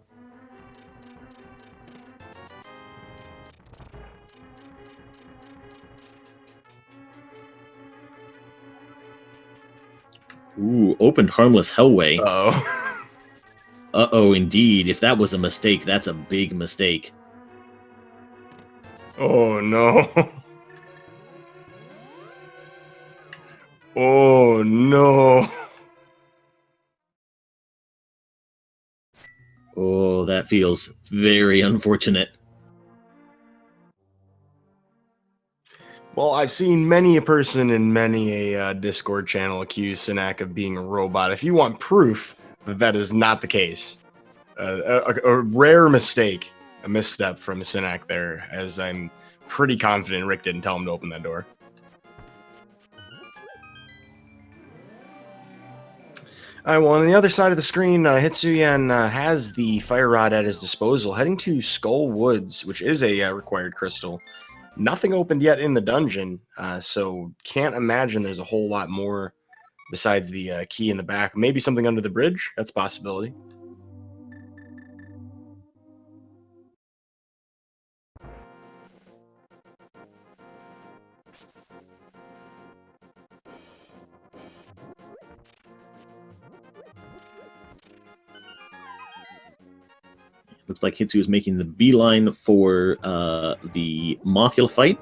Ooh, opened Harmless Hellway. Oh. Uh-oh, indeed. If that was a mistake, that's a big mistake. Oh no. Oh no. Oh, that feels very unfortunate. Well, I've seen many a person in many a Discord channel accuse Synack of being a robot. If you want proof that that is not the case, a rare mistake, a misstep from Synack there, as I'm pretty confident Rick didn't tell him to open that door. All right, well, on the other side of the screen, Hitsuyan has the fire rod at his disposal, heading to Skull Woods, which is a required crystal. Nothing opened yet in the dungeon, so can't imagine there's a whole lot more besides the key in the back. Maybe something under the bridge. That's a possibility. Looks like Hitsu is making the beeline for the Mothula fight.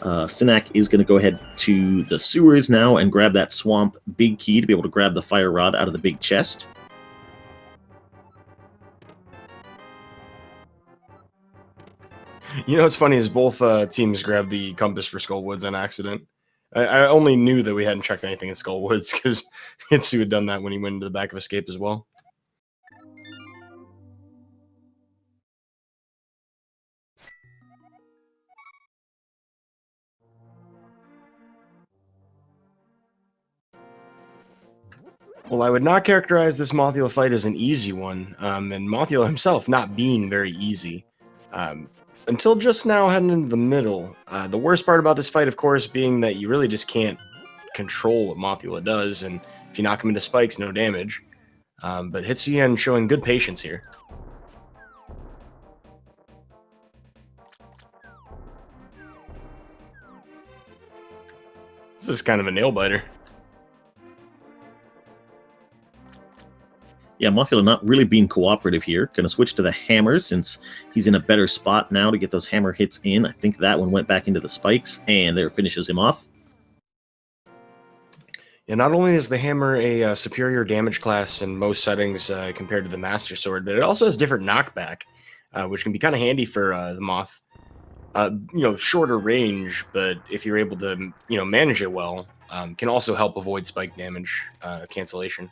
Synack is going to go ahead to the sewers now and grab that swamp big key to be able to grab the fire rod out of the big chest. You know what's funny is both teams grabbed the compass for Skull Woods on accident. I only knew that we hadn't checked anything in Skull Woods because Hitsu had done that when he went into the back of Escape as well. Well, I would not characterize this Mothula fight as an easy one, and Mothula himself not being very easy. Until just now, heading into the middle. The worst part about this fight, of course, being that you really just can't control what Mothula does, and if you knock him into spikes, no damage. But Hitsuyan showing good patience here. This is kind of a nail biter. Yeah, Mothula not really being cooperative here. Going to switch to the hammer since he's in a better spot now to get those hammer hits in. I think that one went back into the spikes, and there finishes him off. And not only is the hammer a superior damage class in most settings compared to the Master Sword, but it also has different knockback, which can be kind of handy for the Moth. Shorter range, but if you're able to, manage it well, can also help avoid spike damage cancellation.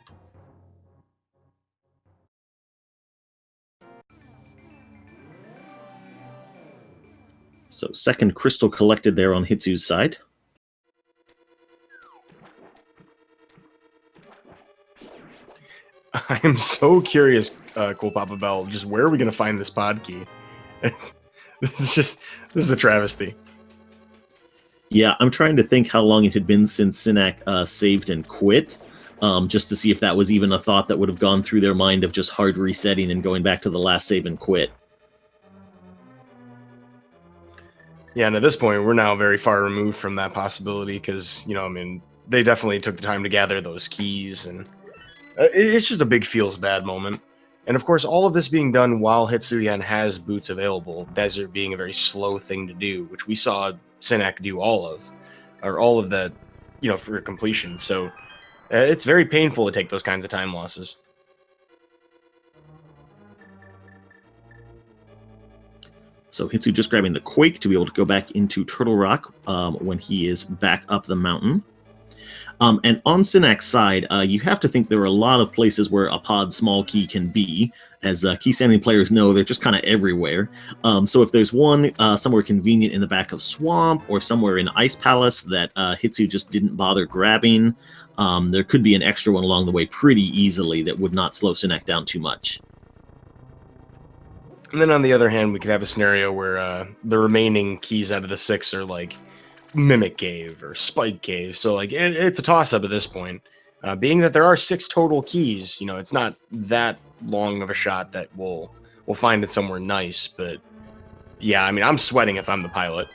So second crystal collected there on Hitsu's side. I am so curious, Cool Papa Bell, just where are we going to find this pod key? This is a travesty. Yeah, I'm trying to think how long it had been since Synack saved and quit, just to see if that was even a thought that would have gone through their mind of just hard resetting and going back to the last save and quit. Yeah, and at this point, we're now very far removed from that possibility because, I mean, they definitely took the time to gather those keys, and it's just a big feels bad moment. And of course, all of this being done while Hitsuyan has boots available, Desert being a very slow thing to do, which we saw Synack do all of that, for completion. So it's very painful to take those kinds of time losses. So Hitsu just grabbing the Quake to be able to go back into Turtle Rock when he is back up the mountain. And on Synack's side, you have to think there are a lot of places where a pod small key can be. As key standing players know, they're just kind of everywhere. So if there's one somewhere convenient in the back of Swamp or somewhere in Ice Palace that Hitsu just didn't bother grabbing, there could be an extra one along the way pretty easily that would not slow Synack down too much. And then on the other hand, we could have a scenario where the remaining keys out of the 6 are like Mimic Cave or Spike Cave. So like it's a toss up at this point. Being that there are 6 total keys, it's not that long of a shot that we'll find it somewhere nice. But yeah, I mean, I'm sweating if I'm the pilot.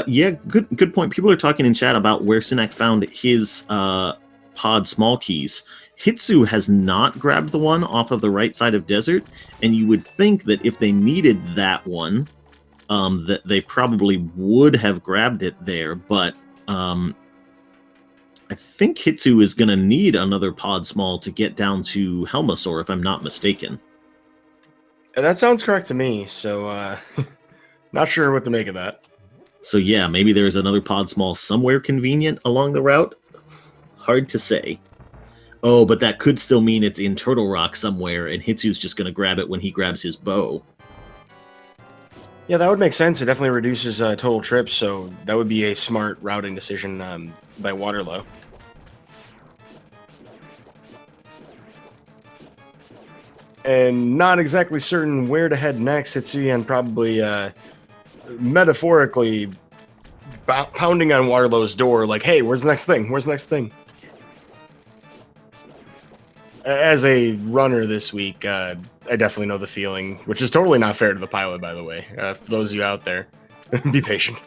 Yeah, good point. People are talking in chat about where Synack found his pod small keys. Hitsu has not grabbed the one off of the right side of Desert, and you would think that if they needed that one, that they probably would have grabbed it there, but I think Hitsu is going to need another pod small to get down to Helmasaur, if I'm not mistaken. That sounds correct to me, so not sure what to make of that. So yeah, maybe there's another pod small somewhere convenient along the route. Hard to say. Oh, but that could still mean it's in Turtle Rock somewhere, and Hitsu's just going to grab it when he grabs his bow. Yeah, that would make sense. It definitely reduces total trips, so that would be a smart routing decision by Waterlow. And not exactly certain where to head next, Hitsuyan probably metaphorically pounding on Waterlow's door like, hey, where's the next thing? Where's the next thing? As a runner this week, I definitely know the feeling, which is totally not fair to the pilot, by the way. For those of you out there, be patient.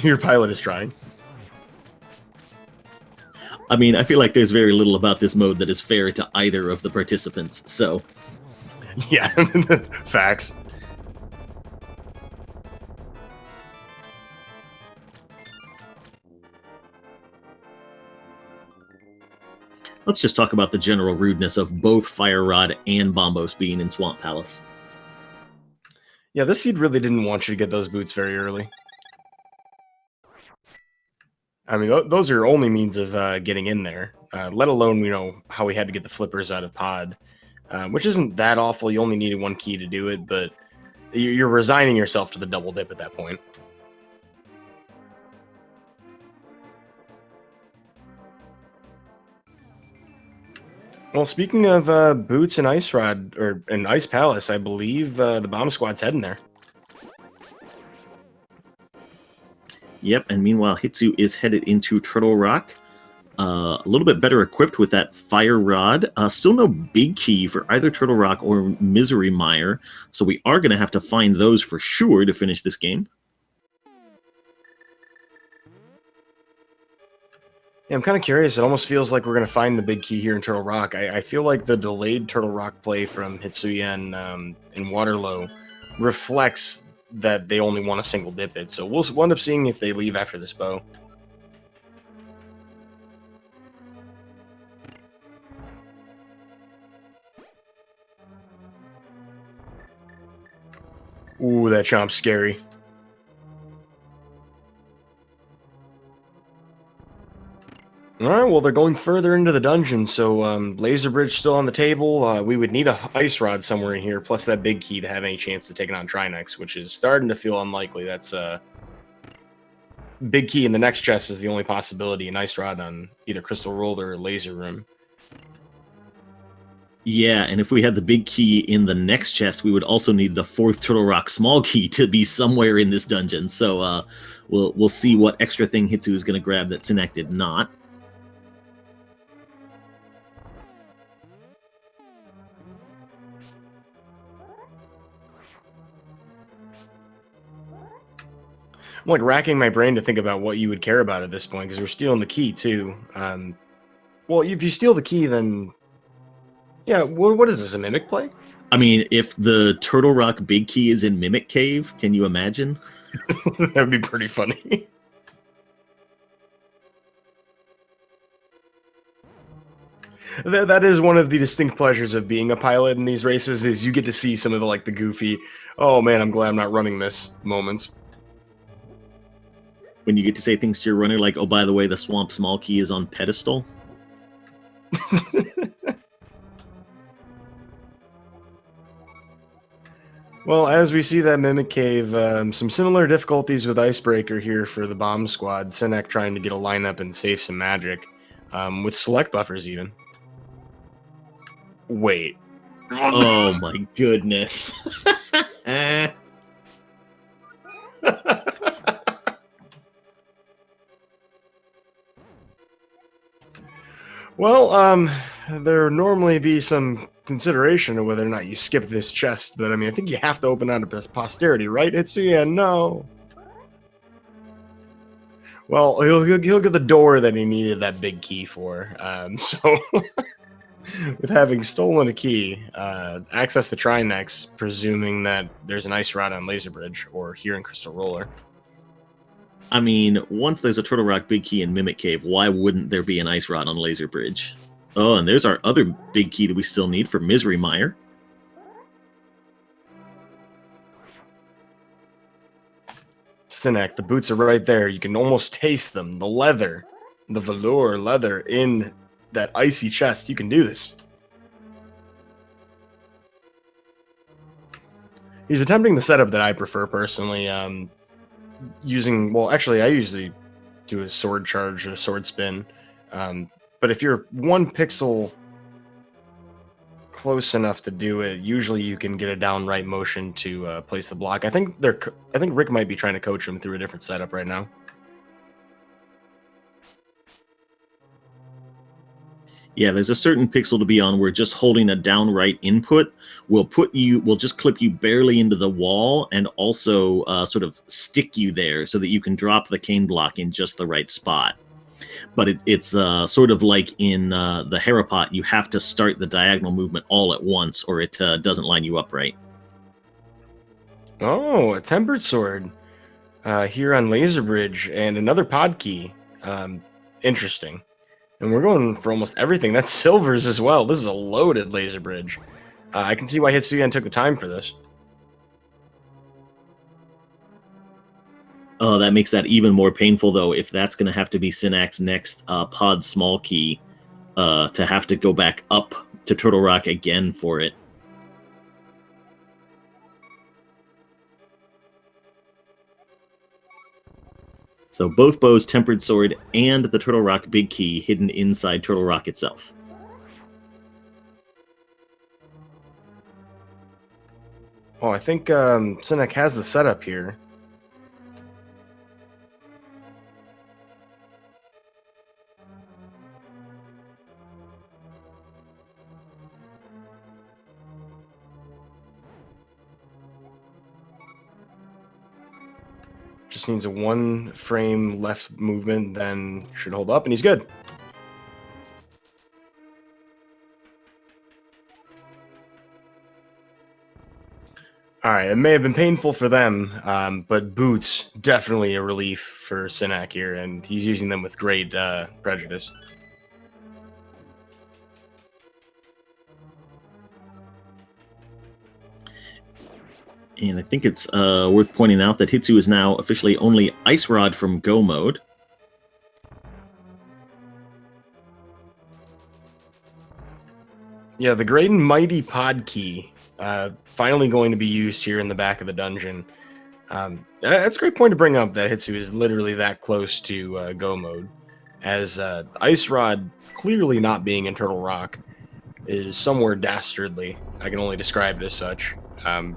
Your pilot is trying. I mean, I feel like there's very little about this mode that is fair to either of the participants, so... Yeah, facts. Let's just talk about the general rudeness of both Fire Rod and Bombos being in Swamp Palace. Yeah, this seed really didn't want you to get those boots very early. I mean, those are your only means of getting in there, let alone, how we had to get the flippers out of pod, which isn't that awful. You only needed one key to do it, but you're resigning yourself to the double dip at that point. Well, speaking of boots and Ice Rod, or an Ice Palace, I believe the Bomb Squad's heading there. Yep, and meanwhile, Hitsu is headed into Turtle Rock. A little bit better equipped with that Fire Rod. Still no big key for either Turtle Rock or Misery Mire, so we are going to have to find those for sure to finish this game. Yeah, I'm kind of curious. It almost feels like we're going to find the big key here in Turtle Rock. I feel like the delayed Turtle Rock play from Hitsuyan in Waterloo reflects that they only want a single dip it. So we'll end up seeing if they leave after this bow. Ooh, that chomp's scary. 'Cause, All right, well, they're going further into the dungeon, so laser bridge still on the table. We would need a ice rod somewhere in here, plus that big key to have any chance of taking on Trinex, which is starting to feel unlikely. That's big key in the next chest is the only possibility. An ice rod on either Crystal Roller or Laser Room. Yeah, and if we had the big key in the next chest, we would also need the 4th Turtle Rock small key to be somewhere in this dungeon. So we'll see what extra thing Hitsu is going to grab that Synack did not. I'm like racking my brain to think about what you would care about at this point, because we're stealing the key too. Well, if you steal the key, then yeah, what is this, a mimic play? I mean, if the Turtle Rock big key is in Mimic Cave, can you imagine? That would be pretty funny. That is one of the distinct pleasures of being a pilot in these races, is you get to see some of the goofy, oh man, I'm glad I'm not running this moments. When you get to say things to your runner like, oh, by the way, the swamp small key is on pedestal. Well, as we see that Mimic Cave, some similar difficulties with Icebreaker here for the Bomb Squad. Synack trying to get a lineup and save some magic, with select buffers even. Wait. Oh my goodness. Well, there would normally be some consideration of whether or not you skip this chest, but I mean, I think you have to open out to posterity, right? Hitsuya, no. Well, he'll get the door that he needed that big key for. So, with having stolen a key, access to Trinex, presuming that there's an ice rod on Laser Bridge or here in Crystal Roller. I mean, once there's a Turtle Rock big key in Mimic Cave, why wouldn't there be an ice rod on Laser Bridge? Oh, and there's our other big key that we still need for Misery Mire. Synack, the boots are right there. You can almost taste them. The leather, the velour leather in that icy chest. You can do this. He's attempting the setup that I prefer personally. Using, well, actually, I usually do a sword charge, a sword spin. But if you're 1 pixel close enough to do it, usually you can get a downright motion to place the block. I think Rick might be trying to coach him through a different setup right now. Yeah, there's a certain pixel to be on where just holding a downright input will just clip you barely into the wall and also sort of stick you there so that you can drop the cane block in just the right spot. But it's sort of like in the Harapot, you have to start the diagonal movement all at once or it doesn't line you up right. Oh, a tempered sword here on Laser Bridge and another pod key. Interesting. And we're going for almost everything. That's silvers as well. This is a loaded Laser Bridge. I can see why Hitsuyan took the time for this. Oh, that makes that even more painful, though, if that's going to have to be Synack's next pod small key, to have to go back up to Turtle Rock again for it. So both bows, Tempered Sword, and the Turtle Rock big key hidden inside Turtle Rock itself. Oh, I think Synack has the setup here. Just needs a 1 frame left movement, then should hold up, and he's good. All right, it may have been painful for them, but boots, definitely a relief for Synack here, and he's using them with great prejudice. And I think it's worth pointing out that Hitsu is now officially only Ice Rod from Go mode. Yeah, the great and mighty pod key, finally going to be used here in the back of the dungeon. That's a great point to bring up that Hitsu is literally that close to go mode, as Ice Rod clearly not being in Turtle Rock is somewhere dastardly. I can only describe it as such.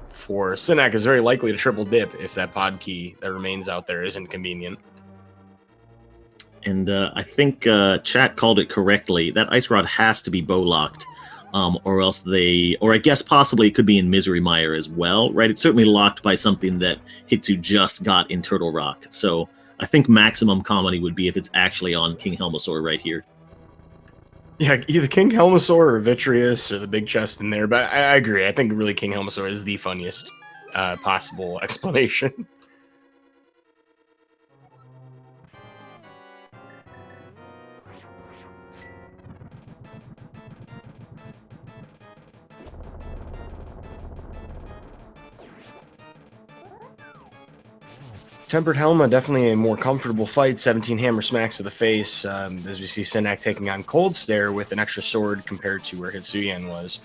For Synack is very likely to triple dip if that pod key that remains out there isn't convenient. And I think chat called it correctly. That ice rod has to be bow locked, or else or I guess possibly it could be in Misery Mire as well, right? It's certainly locked by something that Hitsu just got in Turtle Rock. So I think maximum comedy would be if it's actually on King Helmasaur right here. Yeah, either King Helmasaur or Vitreous or the big chest in there, but I agree. I think really King Helmasaur is the funniest possible explanation. Tempered Helma, definitely a more comfortable fight. 17 hammer smacks to the face, as we see Synack taking on Cold Stare with an extra sword compared to where Hitsuyan was.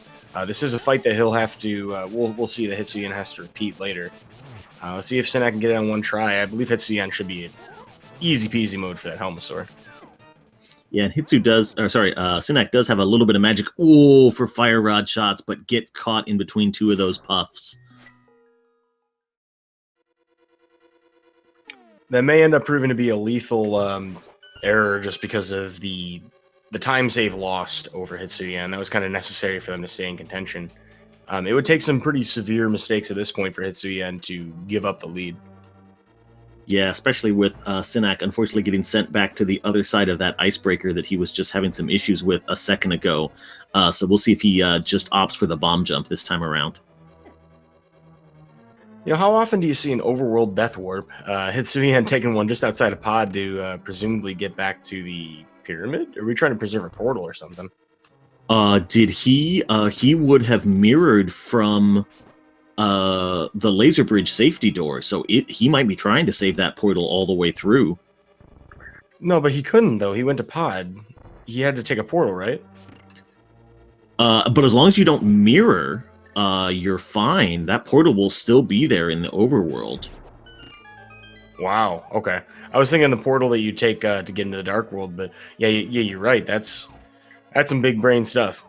This is a fight that he'll have to, we'll see that Hitsuyan has to repeat later. Let's see if Synack can get it on one try. I believe Hitsuyan should be easy peasy mode for that Helmasaur. Yeah, and Synack does have a little bit of magic for fire rod shots, but get caught in between two of those puffs. That may end up proving to be a lethal error just because of the time save lost over Hitsuyan. That was kind of necessary for them to stay in contention. It would take some pretty severe mistakes at this point for Hitsuyan to give up the lead. Yeah, especially with Synack unfortunately getting sent back to the other side of that icebreaker that he was just having some issues with a second ago. So we'll see if he just opts for the bomb jump this time around. You know, how often do you see an overworld death warp? Hitsuyan taking one just outside of pod to presumably get back to the pyramid? Are we trying to preserve a portal or something? Did he? He would have mirrored from the laser bridge safety door, so he might be trying to save that portal all the way through. No, but he couldn't, though. He went to pod. He had to take a portal, right? But as long as you don't mirror, you're fine. That portal will still be there in the overworld. Wow. Okay. I was thinking the portal that you take to get into the dark world, but yeah, you're right. That's some big brain stuff.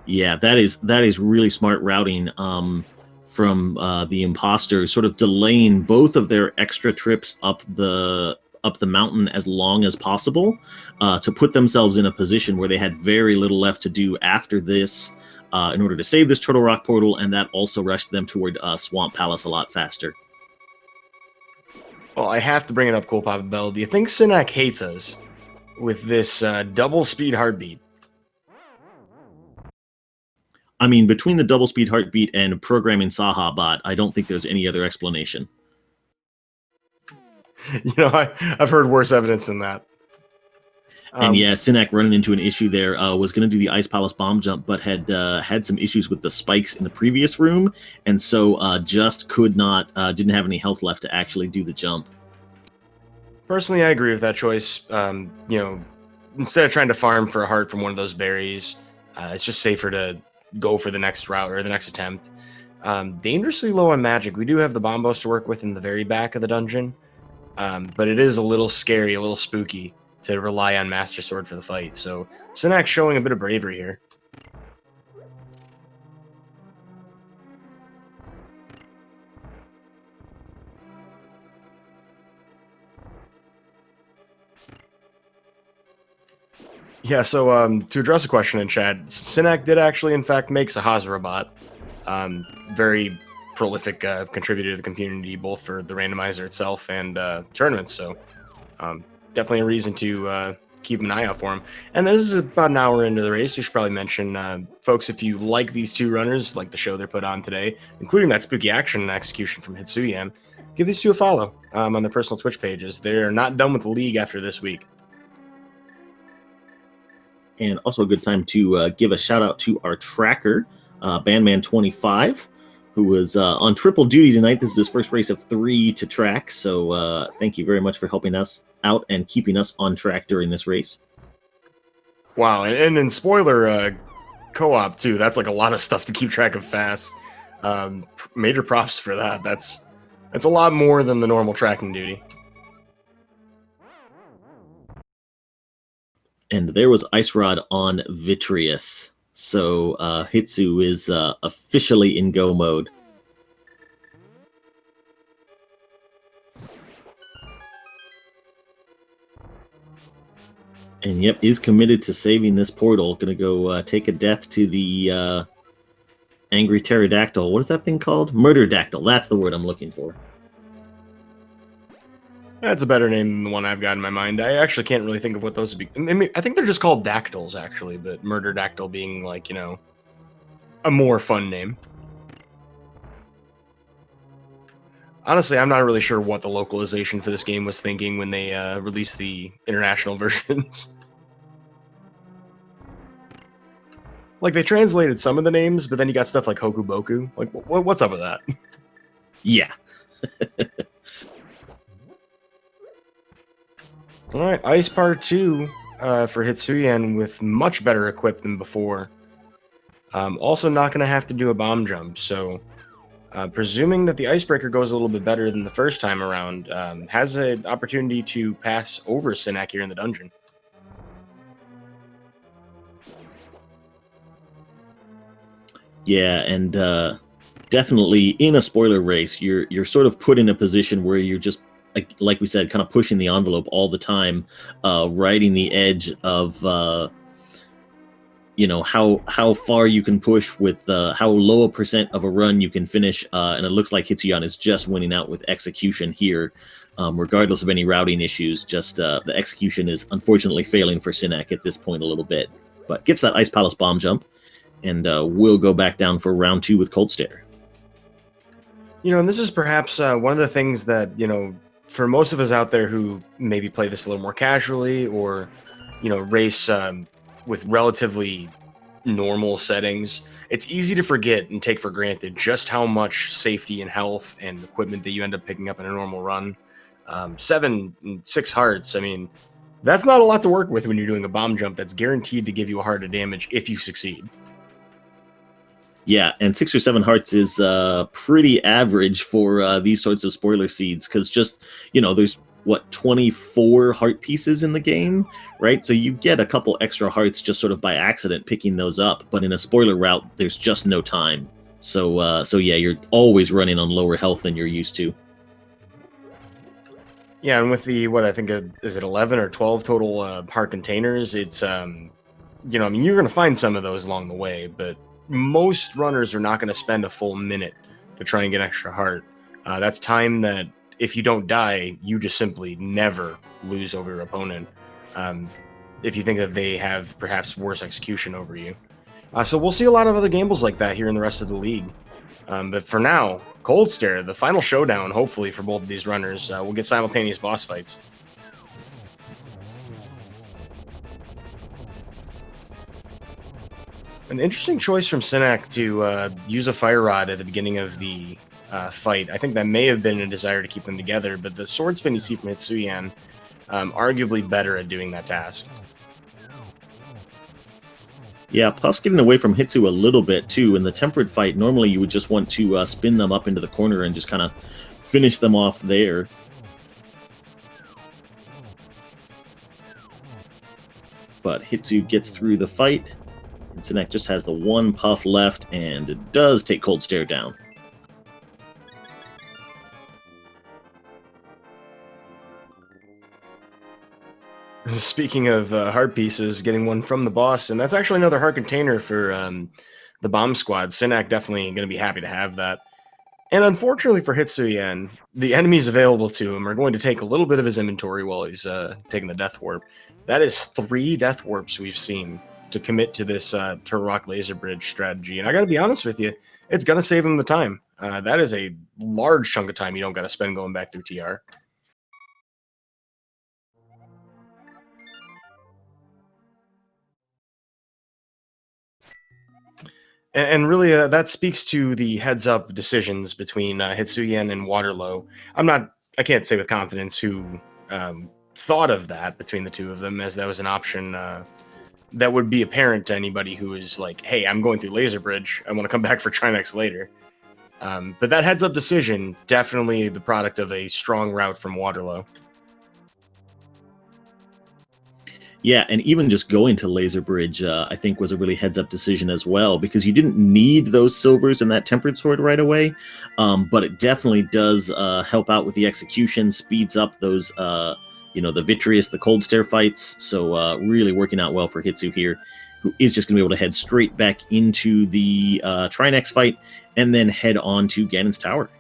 Yeah, that is really smart routing from the imposters, sort of delaying both of their extra trips up the mountain as long as possible to put themselves in a position where they had very little left to do after this in order to save this Turtle Rock portal, and that also rushed them toward Swamp Palace a lot faster. Well, I have to bring it up, Cool Papa Bell. Do you think Synack hates us with this double speed heartbeat? I mean, between the double speed heartbeat and programming Saha bot, I don't think there's any other explanation. You know, I've heard worse evidence than that. And yeah, Synack running into an issue there, was going to do the Ice Palace bomb jump, but had some issues with the spikes in the previous room, and so just didn't have any health left to actually do the jump. Personally, I agree with that choice. You know, instead of trying to farm for a heart from one of those berries, it's just safer to go for the next route or the next attempt. Dangerously low on magic. We do have the bombos to work with in the very back of the dungeon, but it is a little scary, a little spooky to rely on Master Sword for the fight. So Synack showing a bit of bravery here. Yeah, so to address a question in chat, Synack did actually, in fact, make Sahasra bot. Very prolific contributor to the community, both for the randomizer itself and tournaments. So definitely a reason to keep an eye out for him. And this is about an hour into the race. We should probably mention, folks, if you like these two runners, like the show they put on today, including that spooky action and execution from Hitsuyan, give these two a follow on their personal Twitch pages. They're not done with the league after this week. And also a good time to give a shout out to our tracker, Bandman25, who was on triple duty tonight. This is his first race of 3 to track, so thank you very much for helping us out and keeping us on track during this race. Wow, and in spoiler co-op too. That's like a lot of stuff to keep track of fast. Major props for that. That's a lot more than the normal tracking duty. And there was Ice Rod on Vitreous. So Hitsu is officially in go mode. And yep, is committed to saving this portal. Gonna go take a death to the angry pterodactyl. What is that thing called? Murderdactyl. That's the word I'm looking for. That's a better name than the one I've got in my mind. I actually can't really think of what those would be. I mean, I think they're just called dactyls, actually, but Murderdactyl being, like, you know, a more fun name. Honestly, I'm not really sure what the localization for this game was thinking when they released the international versions. Like, they translated some of the names, but then you got stuff like Hokuboku. Like, what's up with that? Yeah. All right, Ice Part 2 for Hitsuyan with much better equipped than before. Also not going to have to do a bomb jump, so presuming that the Icebreaker goes a little bit better than the first time around, has an opportunity to pass over Synack here in the dungeon. Yeah, and definitely in a spoiler race, you're sort of put in a position where you're just like we said, kind of pushing the envelope all the time, riding the edge of you know how far you can push with how low a percent of a run you can finish, and it looks like Hitsuyan is just winning out with execution here, regardless of any routing issues. Just the execution is unfortunately failing for Synack at this point a little bit, but gets that Ice Palace bomb jump, and we'll go back down for round 2 with Cold Stare. You know, and this is perhaps one of the things that, you know, for most of us out there who maybe play this a little more casually or, you know, race with relatively normal settings, it's easy to forget and take for granted just how much safety and health and equipment that you end up picking up in a normal run. 7 and 6 hearts, I mean, that's not a lot to work with when you're doing a bomb jump that's guaranteed to give you a heart of damage if you succeed. Yeah, and 6 or 7 hearts is pretty average for these sorts of spoiler seeds, because just, you know, there's what, 24 heart pieces in the game, right? So you get a couple extra hearts just sort of by accident picking those up, but in a spoiler route, there's just no time. So yeah, you're always running on lower health than you're used to. Yeah, and with the, what I think, is it 11 or 12 total heart containers, it's, you know, I mean, you're going to find some of those along the way, but most runners are not going to spend a full minute to try and get extra heart. That's time that, if you don't die, you just simply never lose over your opponent. If you think that they have perhaps worse execution over you. So we'll see a lot of other gambles like that here in the rest of the league. But for now, Cold Stare, the final showdown, hopefully, for both of these runners. We'll get simultaneous boss fights. An interesting choice from Synack to use a fire rod at the beginning of the fight. I think that may have been a desire to keep them together, but the sword spin you see from Hitsuyan, arguably better at doing that task. Yeah, Puff's getting away from Hitsu a little bit too. In the tempered fight, normally you would just want to spin them up into the corner and just kind of finish them off there. But Hitsu gets through the fight, and Synack just has the one Puff left, and it does take Cold Stare down. Speaking of heart pieces, getting one from the boss, and that's actually another heart container for the bomb squad. Synack definitely going to be happy to have that. And unfortunately for Hitsuyan, the enemies available to him are going to take a little bit of his inventory while he's taking the Death Warp. That is 3 Death Warps we've seen to commit to this Turok Laser Bridge strategy. And I got to be honest with you, it's going to save him the time. That is a large chunk of time you don't got to spend going back through TR. And really, that speaks to the heads-up decisions between Hitsuyan and Waterloo. I can't say with confidence who thought of that between the two of them, as that was an option that would be apparent to anybody who is like, hey, I'm going through Laser Bridge. I want to come back for Trinex later. But that heads-up decision, definitely the product of a strong route from Waterloo. Yeah, and even just going to Laser Bridge, I think, was a really heads-up decision as well, because you didn't need those silvers and that Tempered Sword right away, but it definitely does help out with the execution, speeds up those, the Vitreous, the Cold Stare fights, so really working out well for Hitsu here, who is just going to be able to head straight back into the Trinex fight, and then head on to Ganon's Tower.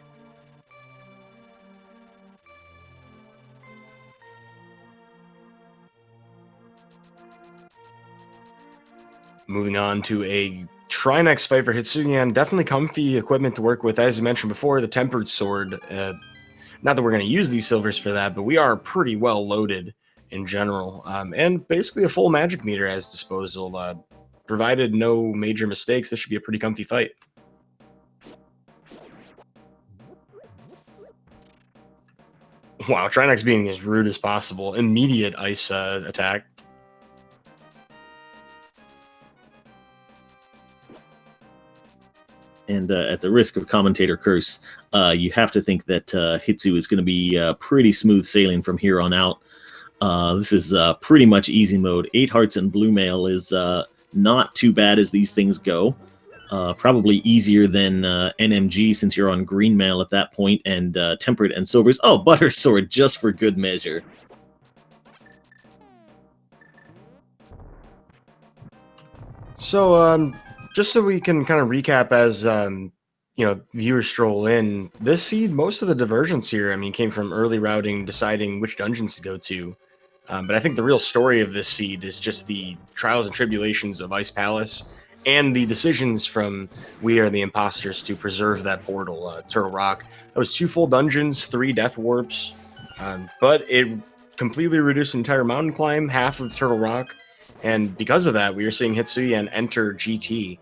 Moving on to a Trinex fight for Hitsuyan. Definitely comfy equipment to work with. As I mentioned before, the Tempered Sword. Not that we're going to use these silvers for that, but we are pretty well loaded in general. And basically a full magic meter as disposal. Provided no major mistakes, this should be a pretty comfy fight. Wow, Trinex being as rude as possible. Immediate ice attack. And at the risk of commentator curse, you have to think that Hitsu is going to be pretty smooth sailing from here on out. This is pretty much easy mode. 8 hearts and blue mail is not too bad as these things go. Probably easier than NMG since you're on green mail at that point, and tempered and silvers. Oh, butter sword just for good measure. So, just so we can kind of recap as viewers stroll in, this seed, most of the divergence here, I mean, came from early routing, deciding which dungeons to go to. But I think the real story of this seed is just the trials and tribulations of Ice Palace and the decisions from We Are the Imposters to preserve that portal, Turtle Rock. That was 2 full dungeons, 3 death warps, but it completely reduced the entire mountain climb, half of Turtle Rock. And because of that, we are seeing Hitsuyan enter GT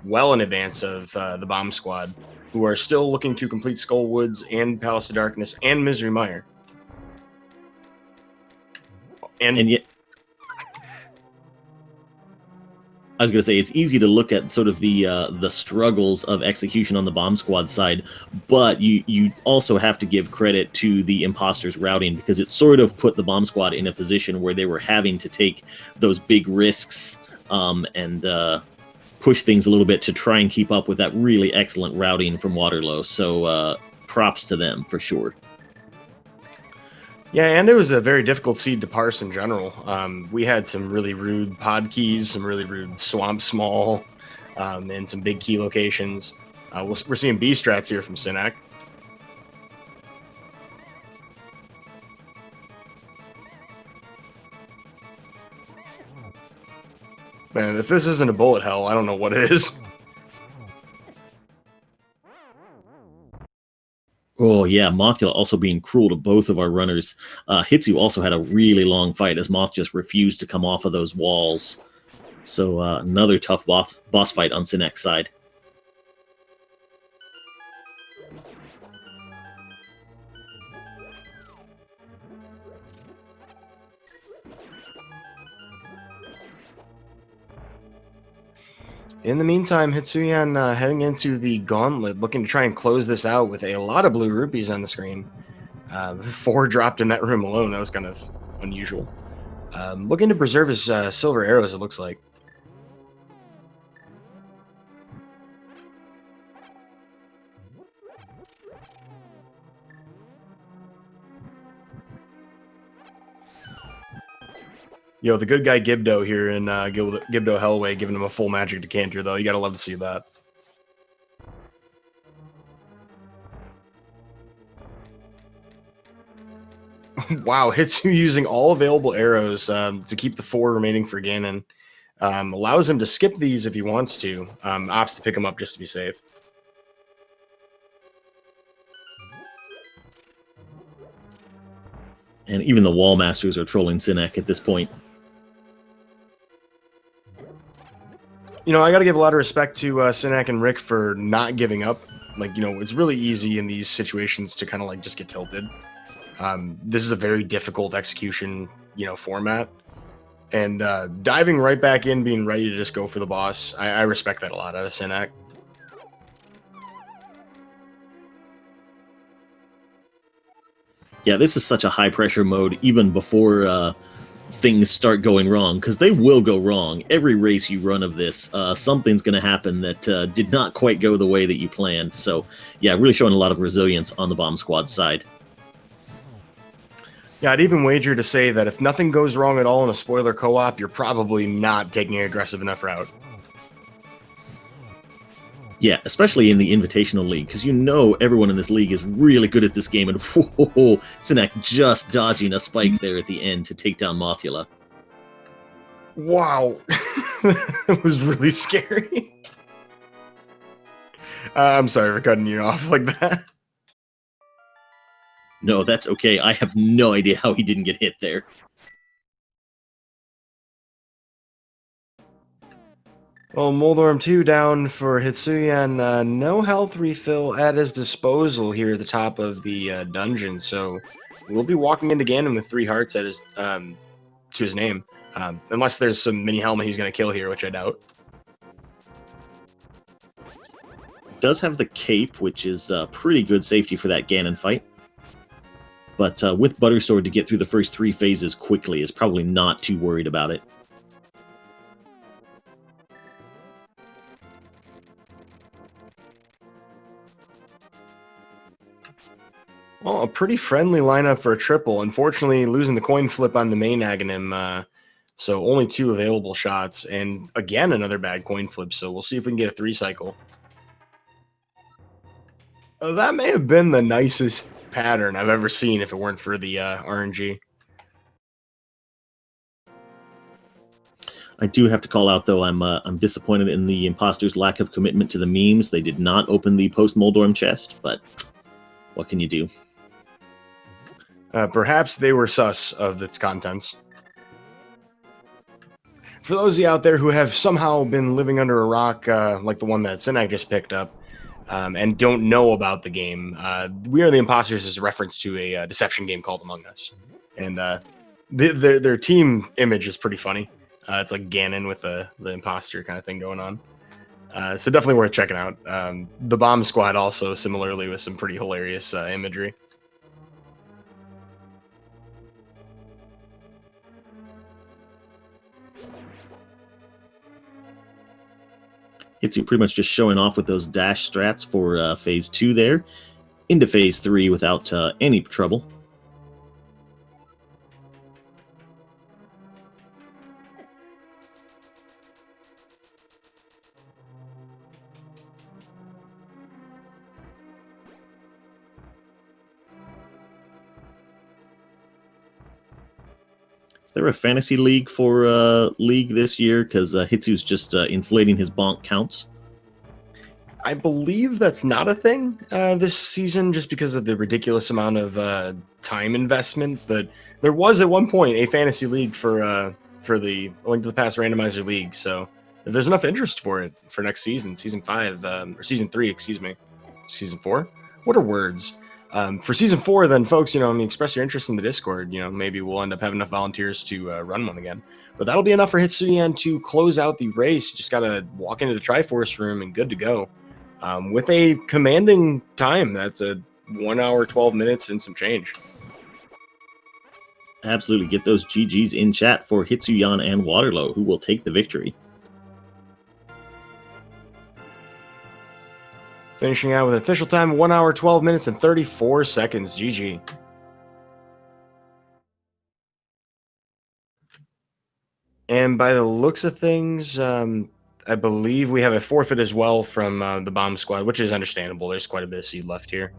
well in advance of the Bomb Squad, who are still looking to complete Skullwoods and Palace of Darkness and Misery Mire. And yet, I was going to say, it's easy to look at sort of the struggles of execution on the Bomb Squad side, but you also have to give credit to the Imposters routing, because it sort of put the Bomb Squad in a position where they were having to take those big risks and push things a little bit to try and keep up with that really excellent routing from Waterloo. So props to them for sure. Yeah, and it was a very difficult seed to parse in general. We had some really rude pod keys, some really rude swamp small, and some big key locations. We're seeing B strats here from Synack. Man, if this isn't a bullet hell, I don't know what it is. Oh, yeah, Mothula also being cruel to both of our runners. Hitsu also had a really long fight as Moth just refused to come off of those walls. So another tough boss fight on Synack's side. In the meantime, Hitsuyan heading into the gauntlet, looking to try and close this out with a lot of blue rupees on the screen. 4 dropped in that room alone. That was kind of unusual. Looking to preserve his silver arrows, it looks like. Yo, the good guy Gibdo here in Gibdo Hellway giving him a full magic decanter, though. You gotta love to see that. Wow, Hitsu using all available arrows to keep the 4 remaining for Ganon. Allows him to skip these if he wants to. Opts to pick them up just to be safe. And even the Wall Masters are trolling Synack at this point. You know, I got to give a lot of respect to Synack and Rick for not giving up. Like, you know, it's really easy in these situations to kind of like just get tilted. This is a very difficult execution, format. And diving right back in, being ready to just go for the boss. I respect that a lot out of Synack. Yeah, this is such a high pressure mode even before things start going wrong, because they will go wrong. Every race you run of this, something's going to happen that did not quite go the way that you planned. So yeah, really showing a lot of resilience on the Bomb Squad side. Yeah, I'd even wager to say that if nothing goes wrong at all in a spoiler co-op, you're probably not taking an aggressive enough route. Yeah, especially in the Invitational League, because you know everyone in this league is really good at this game, and whoa, Synack just dodging a spike there at the end to take down Mothula. Wow. That was really scary. I'm sorry for cutting you off like that. No, that's okay. I have no idea how he didn't get hit there. Well, Moldorm 2 down for Hitsuyan. No health refill at his disposal here at the top of the dungeon, so we'll be walking into Ganon with 3 hearts at his to his name. Unless there's some mini helmet he's going to kill here, which I doubt. Does have the cape, which is pretty good safety for that Ganon fight. But with Buttersword to get through the first 3 phases quickly is probably not too worried about it. Well, a pretty friendly lineup for a triple. Unfortunately, losing the coin flip on the main Aghanim, so only 2 available shots. And again, another bad coin flip, so we'll see if we can get a 3 cycle. That may have been the nicest pattern I've ever seen if it weren't for the RNG. I do have to call out, though, I'm disappointed in the imposters' lack of commitment to the memes. They did not open the post-Moldorm chest, but what can you do? Perhaps they were sus of its contents. For those of you out there who have somehow been living under a rock, like the one that Synack just picked up, and don't know about the game, We Are the Imposters is a reference to a deception game called Among Us. And their team image is pretty funny. It's like Ganon with the imposter kind of thing going on. So definitely worth checking out. The Bomb Squad also similarly with some pretty hilarious imagery. Hitsu pretty much just showing off with those dash strats for Phase 2 there. Into Phase 3 without any trouble. Is there a fantasy league for League this year? Because Hitsu's just inflating his bonk counts. I believe that's not a thing this season just because of the ridiculous amount of time investment. But there was at one point a fantasy league for the Link to the Past Randomizer League. So if there's enough interest for it for next season, season 5 or season 3, excuse me, season 4. What are words? For season 4, then, folks, express your interest in the Discord. Maybe we'll end up having enough volunteers to run one again. But that'll be enough for Hitsuyan to close out the race. Just got to walk into the Triforce room and good to go. With a commanding time. That's a 1 hour, 12 minutes and some change. Absolutely. Get those GGs in chat for Hitsuyan and Waterloo, who will take the victory. Finishing out with an official time of 1 hour, 12 minutes, and 34 seconds. GG. And by the looks of things, I believe we have a forfeit as well from the Bomb Squad, which is understandable. There's quite a bit of seed left here.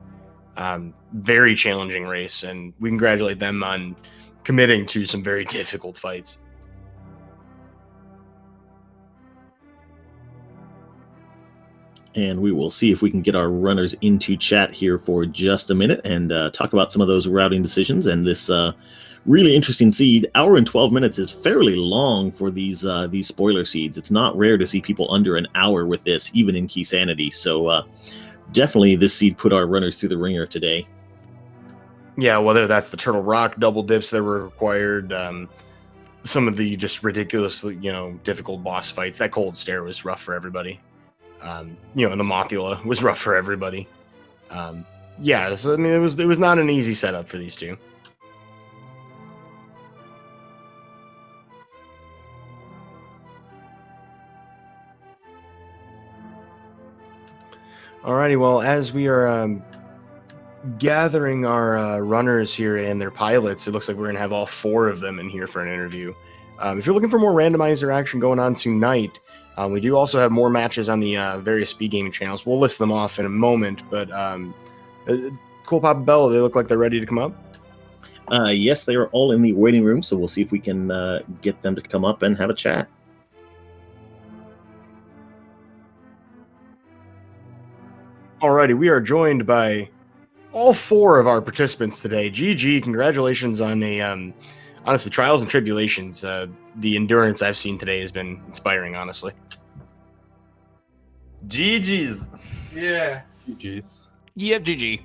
Very challenging race, and we congratulate them on committing to some very difficult fights. And we will see if we can get our runners into chat here for just a minute and talk about some of those routing decisions and this really interesting seed. Hour and 12 minutes is fairly long for these spoiler seeds. It's not rare to see people under an hour with this, even in Key Sanity. So definitely this seed put our runners through the ringer today. Yeah, whether that's the Turtle Rock double dips that were required, some of the just ridiculously, difficult boss fights. That cold stare was rough for everybody. And the Mothula was rough for everybody. Yeah, so I mean, it was not an easy setup for these two. Alrighty, well, as we are gathering our runners here and their pilots, it looks like we're going to have all 4 of them in here for an interview. If you're looking for more randomizer action going on tonight, we do also have more matches on the various SpeedGaming channels. We'll list them off in a moment, but Cool Papa Bella, they look like they're ready to come up. Yes, they are all in the waiting room, so we'll see if we can get them to come up and have a chat. Alrighty, we are joined by all 4 of our participants today. GG, congratulations on honestly, trials and tribulations. The endurance I've seen today has been inspiring, honestly. GG's. Yeah. GG's. Yep, GG.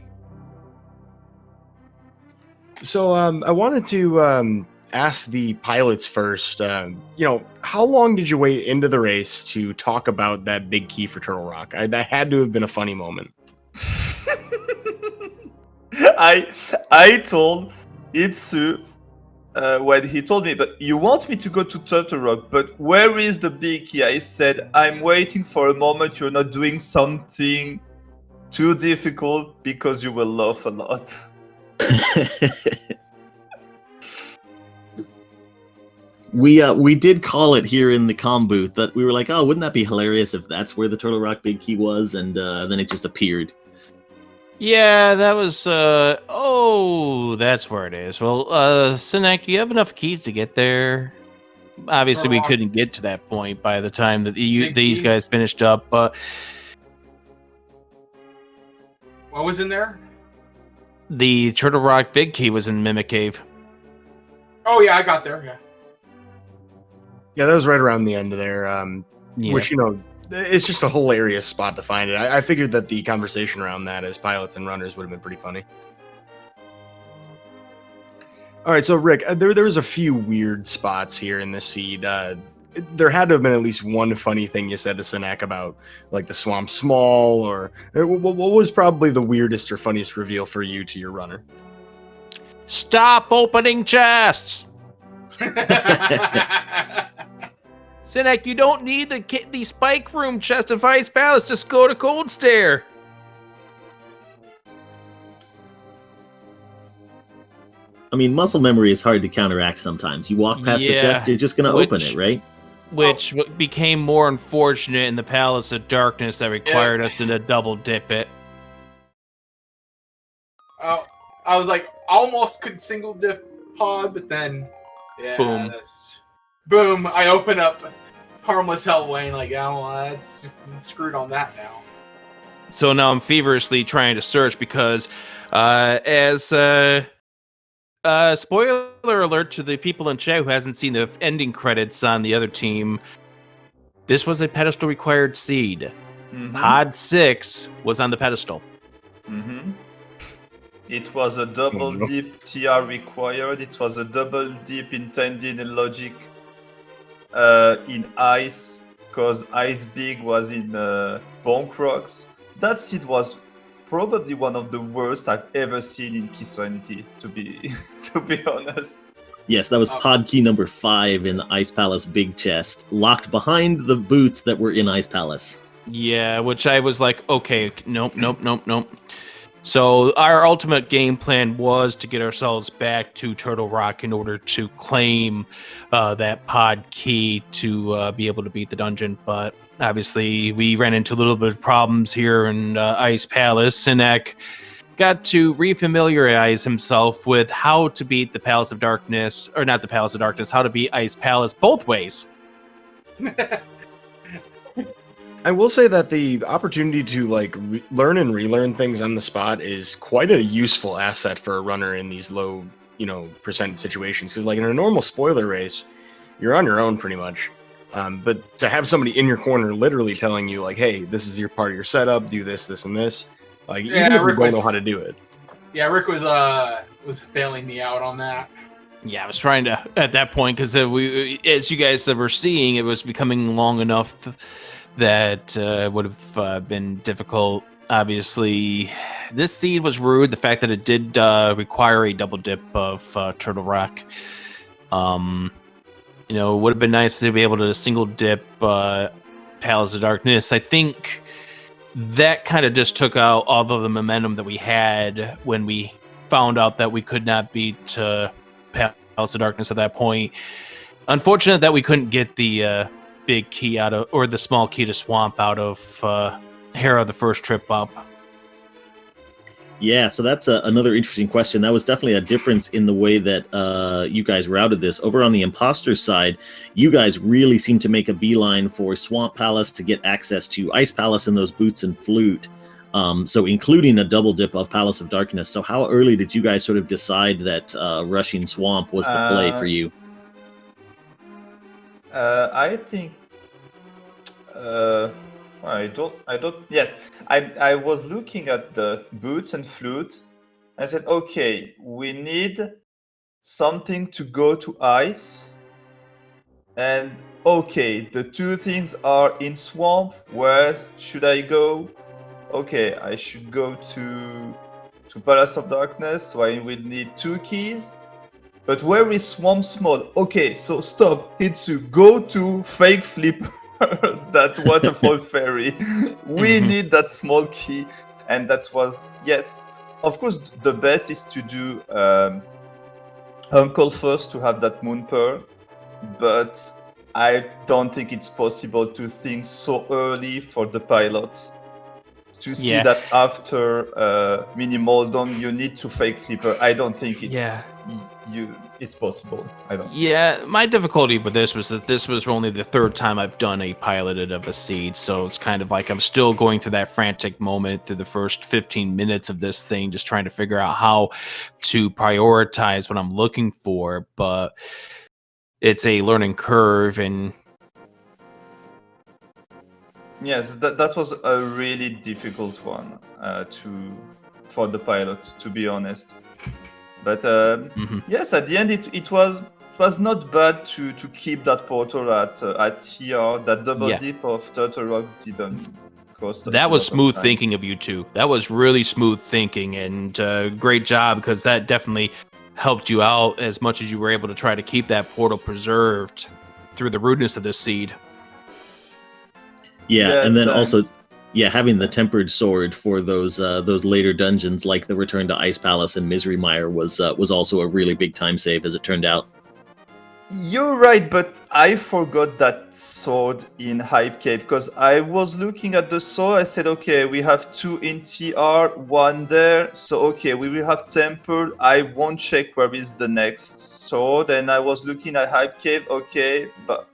So I wanted to ask the pilots first. How long did you wait into the race to talk about that big key for Turtle Rock? That had to have been a funny moment. I told Hitsu when he told me, but you want me to go to Turtle Rock, but where is the big key? I said, I'm waiting for a moment you're not doing something too difficult because you will laugh a lot. We did call it here in the comm booth that we were like, oh, wouldn't that be hilarious if that's where the Turtle Rock big key was, and then it just appeared. Yeah, that was, that's where it is. Well, Synack, do you have enough keys to get there? Obviously, we couldn't get to that point by the time that these guys finished up, but... What was in there? The Turtle Rock big key was in Mimic Cave. Oh, yeah, I got there, yeah. Yeah, that was right around the end of there, Yeah. which, it's just a hilarious spot to find it. I figured that the conversation around that as pilots and runners would have been pretty funny. All right, so Rick, there was a few weird spots here in this seed. There had to have been at least one funny thing you said to Synack about, like the swamp small, or what was probably the weirdest or funniest reveal for you to your runner? Stop opening chests! Synack, you don't need the spike room chest of Ice Palace. Just go to Cold Stare. I mean, muscle memory is hard to counteract sometimes. You walk past the chest, you're just going to open it, right? Which became more unfortunate in the Palace of Darkness that required us to double dip it. Oh, I was like, almost could single dip pod, but then, yeah, Boom. Boom, I open up Harmless Hell Lane, like, oh, that's screwed on that now. So now I'm feverishly trying to search because, spoiler alert to the people in chat who hasn't seen the ending credits on the other team, this was a pedestal required seed. Mm-hmm. Pod 6 was on the pedestal. Mm-hmm. It was a double dip TR required. It was a double dip intended in logic in ice, because Ice Big was in Bonk Rocks. That seed was probably one of the worst I've ever seen in Key Serenity, to be honest. Yes, that was pod key number 5 in the Ice Palace big chest, locked behind the boots that were in Ice Palace. Yeah, which I was like, okay, nope. So our ultimate game plan was to get ourselves back to Turtle Rock in order to claim that pod key to be able to beat the dungeon. But obviously we ran into a little bit of problems here in Ice Palace. Synack got to refamiliarize himself with how to beat the Palace of Darkness, or not the Palace of Darkness, how to beat Ice Palace both ways. I will say that the opportunity to learn and relearn things on the spot is quite a useful asset for a runner in these low, percent situations. Because in a normal spoiler race, you're on your own pretty much. But to have somebody in your corner literally telling you hey, this is your part of your setup, do this, this, and this, even if you don't know how to do it. Yeah, Rick was bailing me out on that. Yeah, I was trying to at that point because we, as you guys were seeing, it was becoming long enough that would have been difficult. Obviously, this seed was rude. The fact that it did require a double dip of Turtle Rock, you know, it would have been nice to be able to single dip Palace of Darkness. I think that kind of just took out all of the momentum that we had when we found out that we could not beat Palace of Darkness at that point. Unfortunate that we couldn't get the big key out of, or the small key to Swamp out of Hera the first trip up. Yeah, so that's another interesting question. That was definitely a difference in the way that you guys routed this. Over on the Imposter side, you guys really seem to make a beeline for Swamp Palace to get access to Ice Palace and those Boots and Flute. So including a double dip of Palace of Darkness. So how early did you guys sort of decide that rushing Swamp was the play for you? I think I don't. Yes, I was looking at the Boots and Flute. I said, okay, we need something to go to ice, and okay, the two things are in Swamp. Where should I go? Okay, I should go to Palace of Darkness, so I will need 2 keys. But where is Swamp Small? Okay, so stop, Hitsu, go to Fake Flipper, that waterfall fairy. We need that small key, and that was, yes. Of course, the best is to do Uncle first to have that Moon Pearl, but I don't think it's possible to think so early for the pilots. To see that after Mini Moldon, you need to Fake Flipper. I don't think it's it's possible. I don't. Yeah, my difficulty with this was that this was only the 3rd time I've done a piloted of a seed, so it's kind of like I'm still going through that frantic moment through the first 15 minutes of this thing, just trying to figure out how to prioritize what I'm looking for, but it's a learning curve, and yes, that was a really difficult one for the pilot, to be honest. But yes, at the end it was not bad to keep that portal at TR. That double dip of Turtle Rock didn't cost us. That was smooth thinking of you two. That was really smooth thinking, and great job, because that definitely helped you out as much as you were able to try to keep that portal preserved through the rudeness of this seed. Yeah, and then also, having the tempered sword for those later dungeons, like the Return to Ice Palace and Misery Mire, was also a really big time save, as it turned out. You're right, but I forgot that sword in Hype Cave, because I was looking at the sword. I said, okay, we have 2 in TR, 1 there, so okay, we will have tempered. I won't check where is the next sword, and I was looking at Hype Cave. Okay, but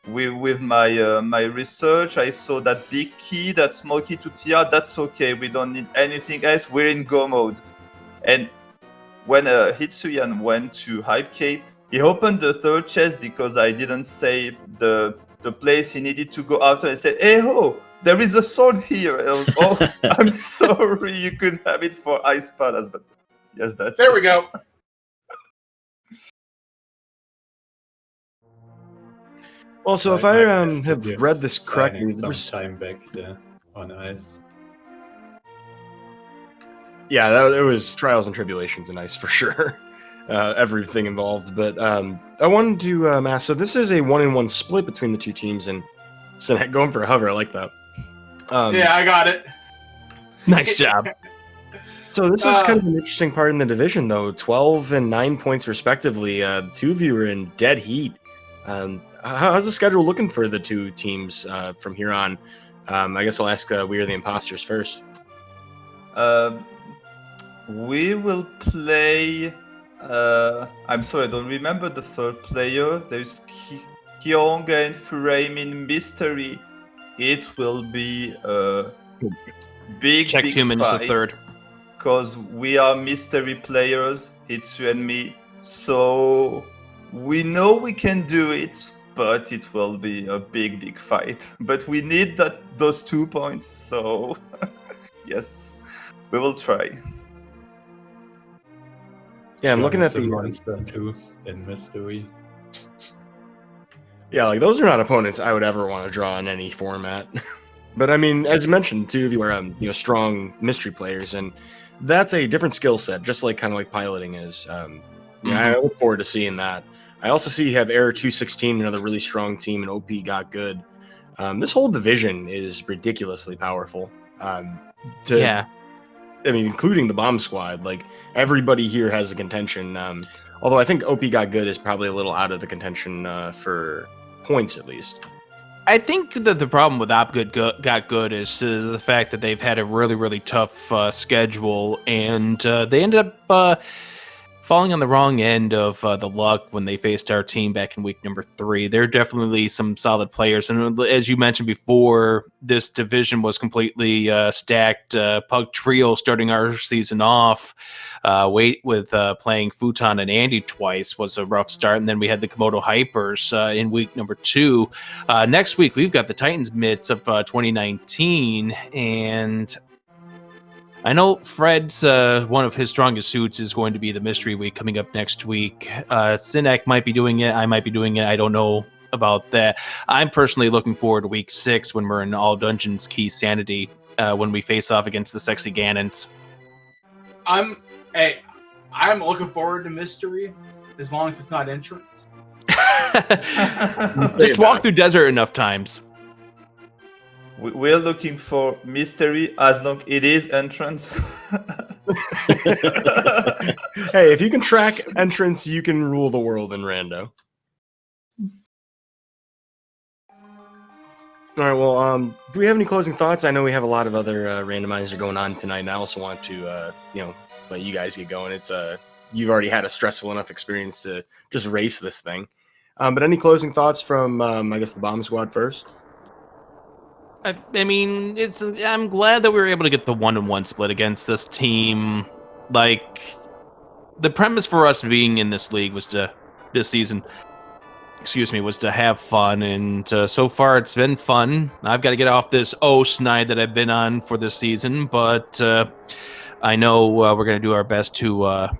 with my research, I saw that big key, that small key to TR. That's okay. We don't need anything else. We're in go mode. And when Hitsuyan went to Hype Cave, he opened the 3rd chest because I didn't say the place he needed to go after. I said, "Hey ho, there is a sword here." I was, oh, I'm sorry, you could have it for Ice Palace, but yes, that's there. We go. Well, so if I have read this correctly, some time back there on ice. Yeah, it was trials and tribulations in ice for sure. Everything involved, but I wanted to ask. So this is a 1-in-1 split between the 2 teams, and Synack going for a hover. I like that. Yeah, I got it. Nice job. So this is kind of an interesting part in the division, though. 12 and 9 points respectively. 2 of you are in dead heat. How's the schedule looking for the 2 teams from here on? I guess I'll ask We Are the Imposters first. We will play. I'm sorry, I don't remember the 3rd player. There's Kyonga and Furame in Mystery. It will be a big Human fight, is the 3rd. because we are mystery players, Hitsu and me. So we know we can do it, but it will be a big fight. But we need those 2 points, so yes, we will try. Yeah, I'm looking at the the monster too in mystery. Yeah, like those are not opponents I would ever want to draw in any format. But I mean, as you mentioned, two of you are strong mystery players, and that's a different skill set, just like kind of like piloting is. I look forward to seeing that. I also see you have Error 216, another really strong team, and OP got good. This whole division is ridiculously powerful. Yeah. I mean, including the bomb squad, like everybody here has a contention. Although I think OP got good is probably a little out of the contention for points at least. I think that the problem with Got Good is the fact that they've had a really, really tough schedule, and they ended up falling on the wrong end of the luck when they faced our team back in week number 3. They're definitely some solid players, and as you mentioned before, this division was completely stacked. Pug Trio starting our season off, with playing Futon and Andy twice was a rough start, and then we had the Komodo Hypers in week number 2. Next week, we've got the Titans Mitts of 2019, and I know Fred's one of his strongest suits is going to be the Mystery Week coming up next week. Synack might be doing it. I might be doing it. I don't know about that. I'm personally looking forward to week 6 when we're in all dungeons key sanity when we face off against the sexy Ganons. I'm looking forward to Mystery as long as it's not entrance. Just walk through desert enough times. We're looking for mystery as long it is entrance. Hey, if you can track entrance, you can rule the world in Rando. All right, well, do we have any closing thoughts? I know we have a lot of other randomizer going on tonight, and I also want to, let you guys get going. It's you've already had a stressful enough experience to just race this thing. But any closing thoughts from, I guess, the bomb squad first? I mean, I'm glad that we were able to get the 1-1 split against this team. Like, the premise for us being in this league was to have fun, and so far it's been fun. I've got to get off this snide that I've been on for this season, but I know we're going to do our best to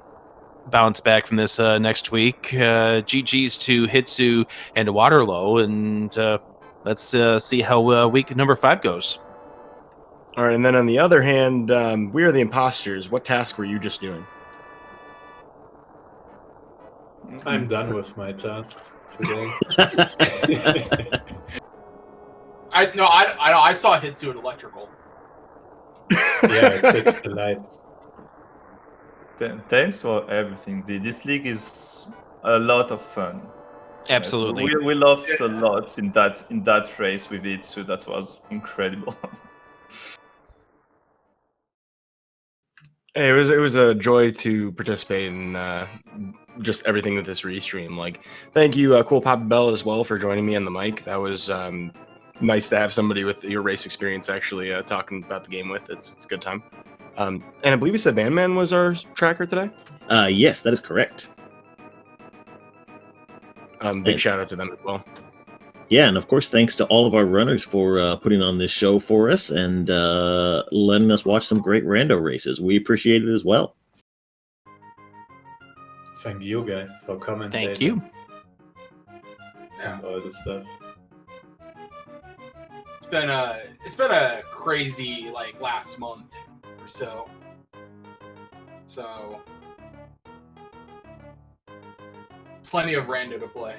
bounce back from this next week. GG's to Hitsu and to Waterloo, and let's see how week number 5 goes. All right, and then on the other hand, we are the imposters. What task were you just doing? I'm done with my tasks today. I saw Hitsu at electrical. Yeah, I fixed the lights. Thanks for everything. This league is a lot of fun. Absolutely. Yes, we loved a lot in that race with it, so that was incredible. Hey, it was a joy to participate in just everything with this restream. Like, thank you, Cool Papa Bell, as well, for joining me on the mic. That was nice to have somebody with your race experience actually talking about the game with. It's a good time. And I believe you said Bandman was our tracker today? Yes, that is correct. Big shout out to them as well. Yeah, and of course, thanks to all of our runners for putting on this show for us and letting us watch some great rando races. We appreciate it as well. Thank you guys for commentating. Thank you. Yeah. All the stuff. It's been a crazy last month or so. So plenty of rando to play.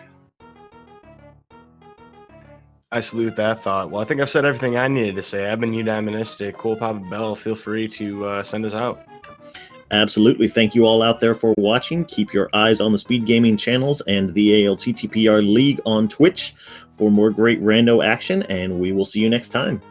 I salute that thought. Well, I think I've said everything I needed to say. I've been Eudaimonistic. Cool Papa Bell, feel free to send us out. Absolutely. Thank you all out there for watching. Keep your eyes on the Speed Gaming channels and the ALTTPR League on Twitch for more great rando action, and we will see you next time.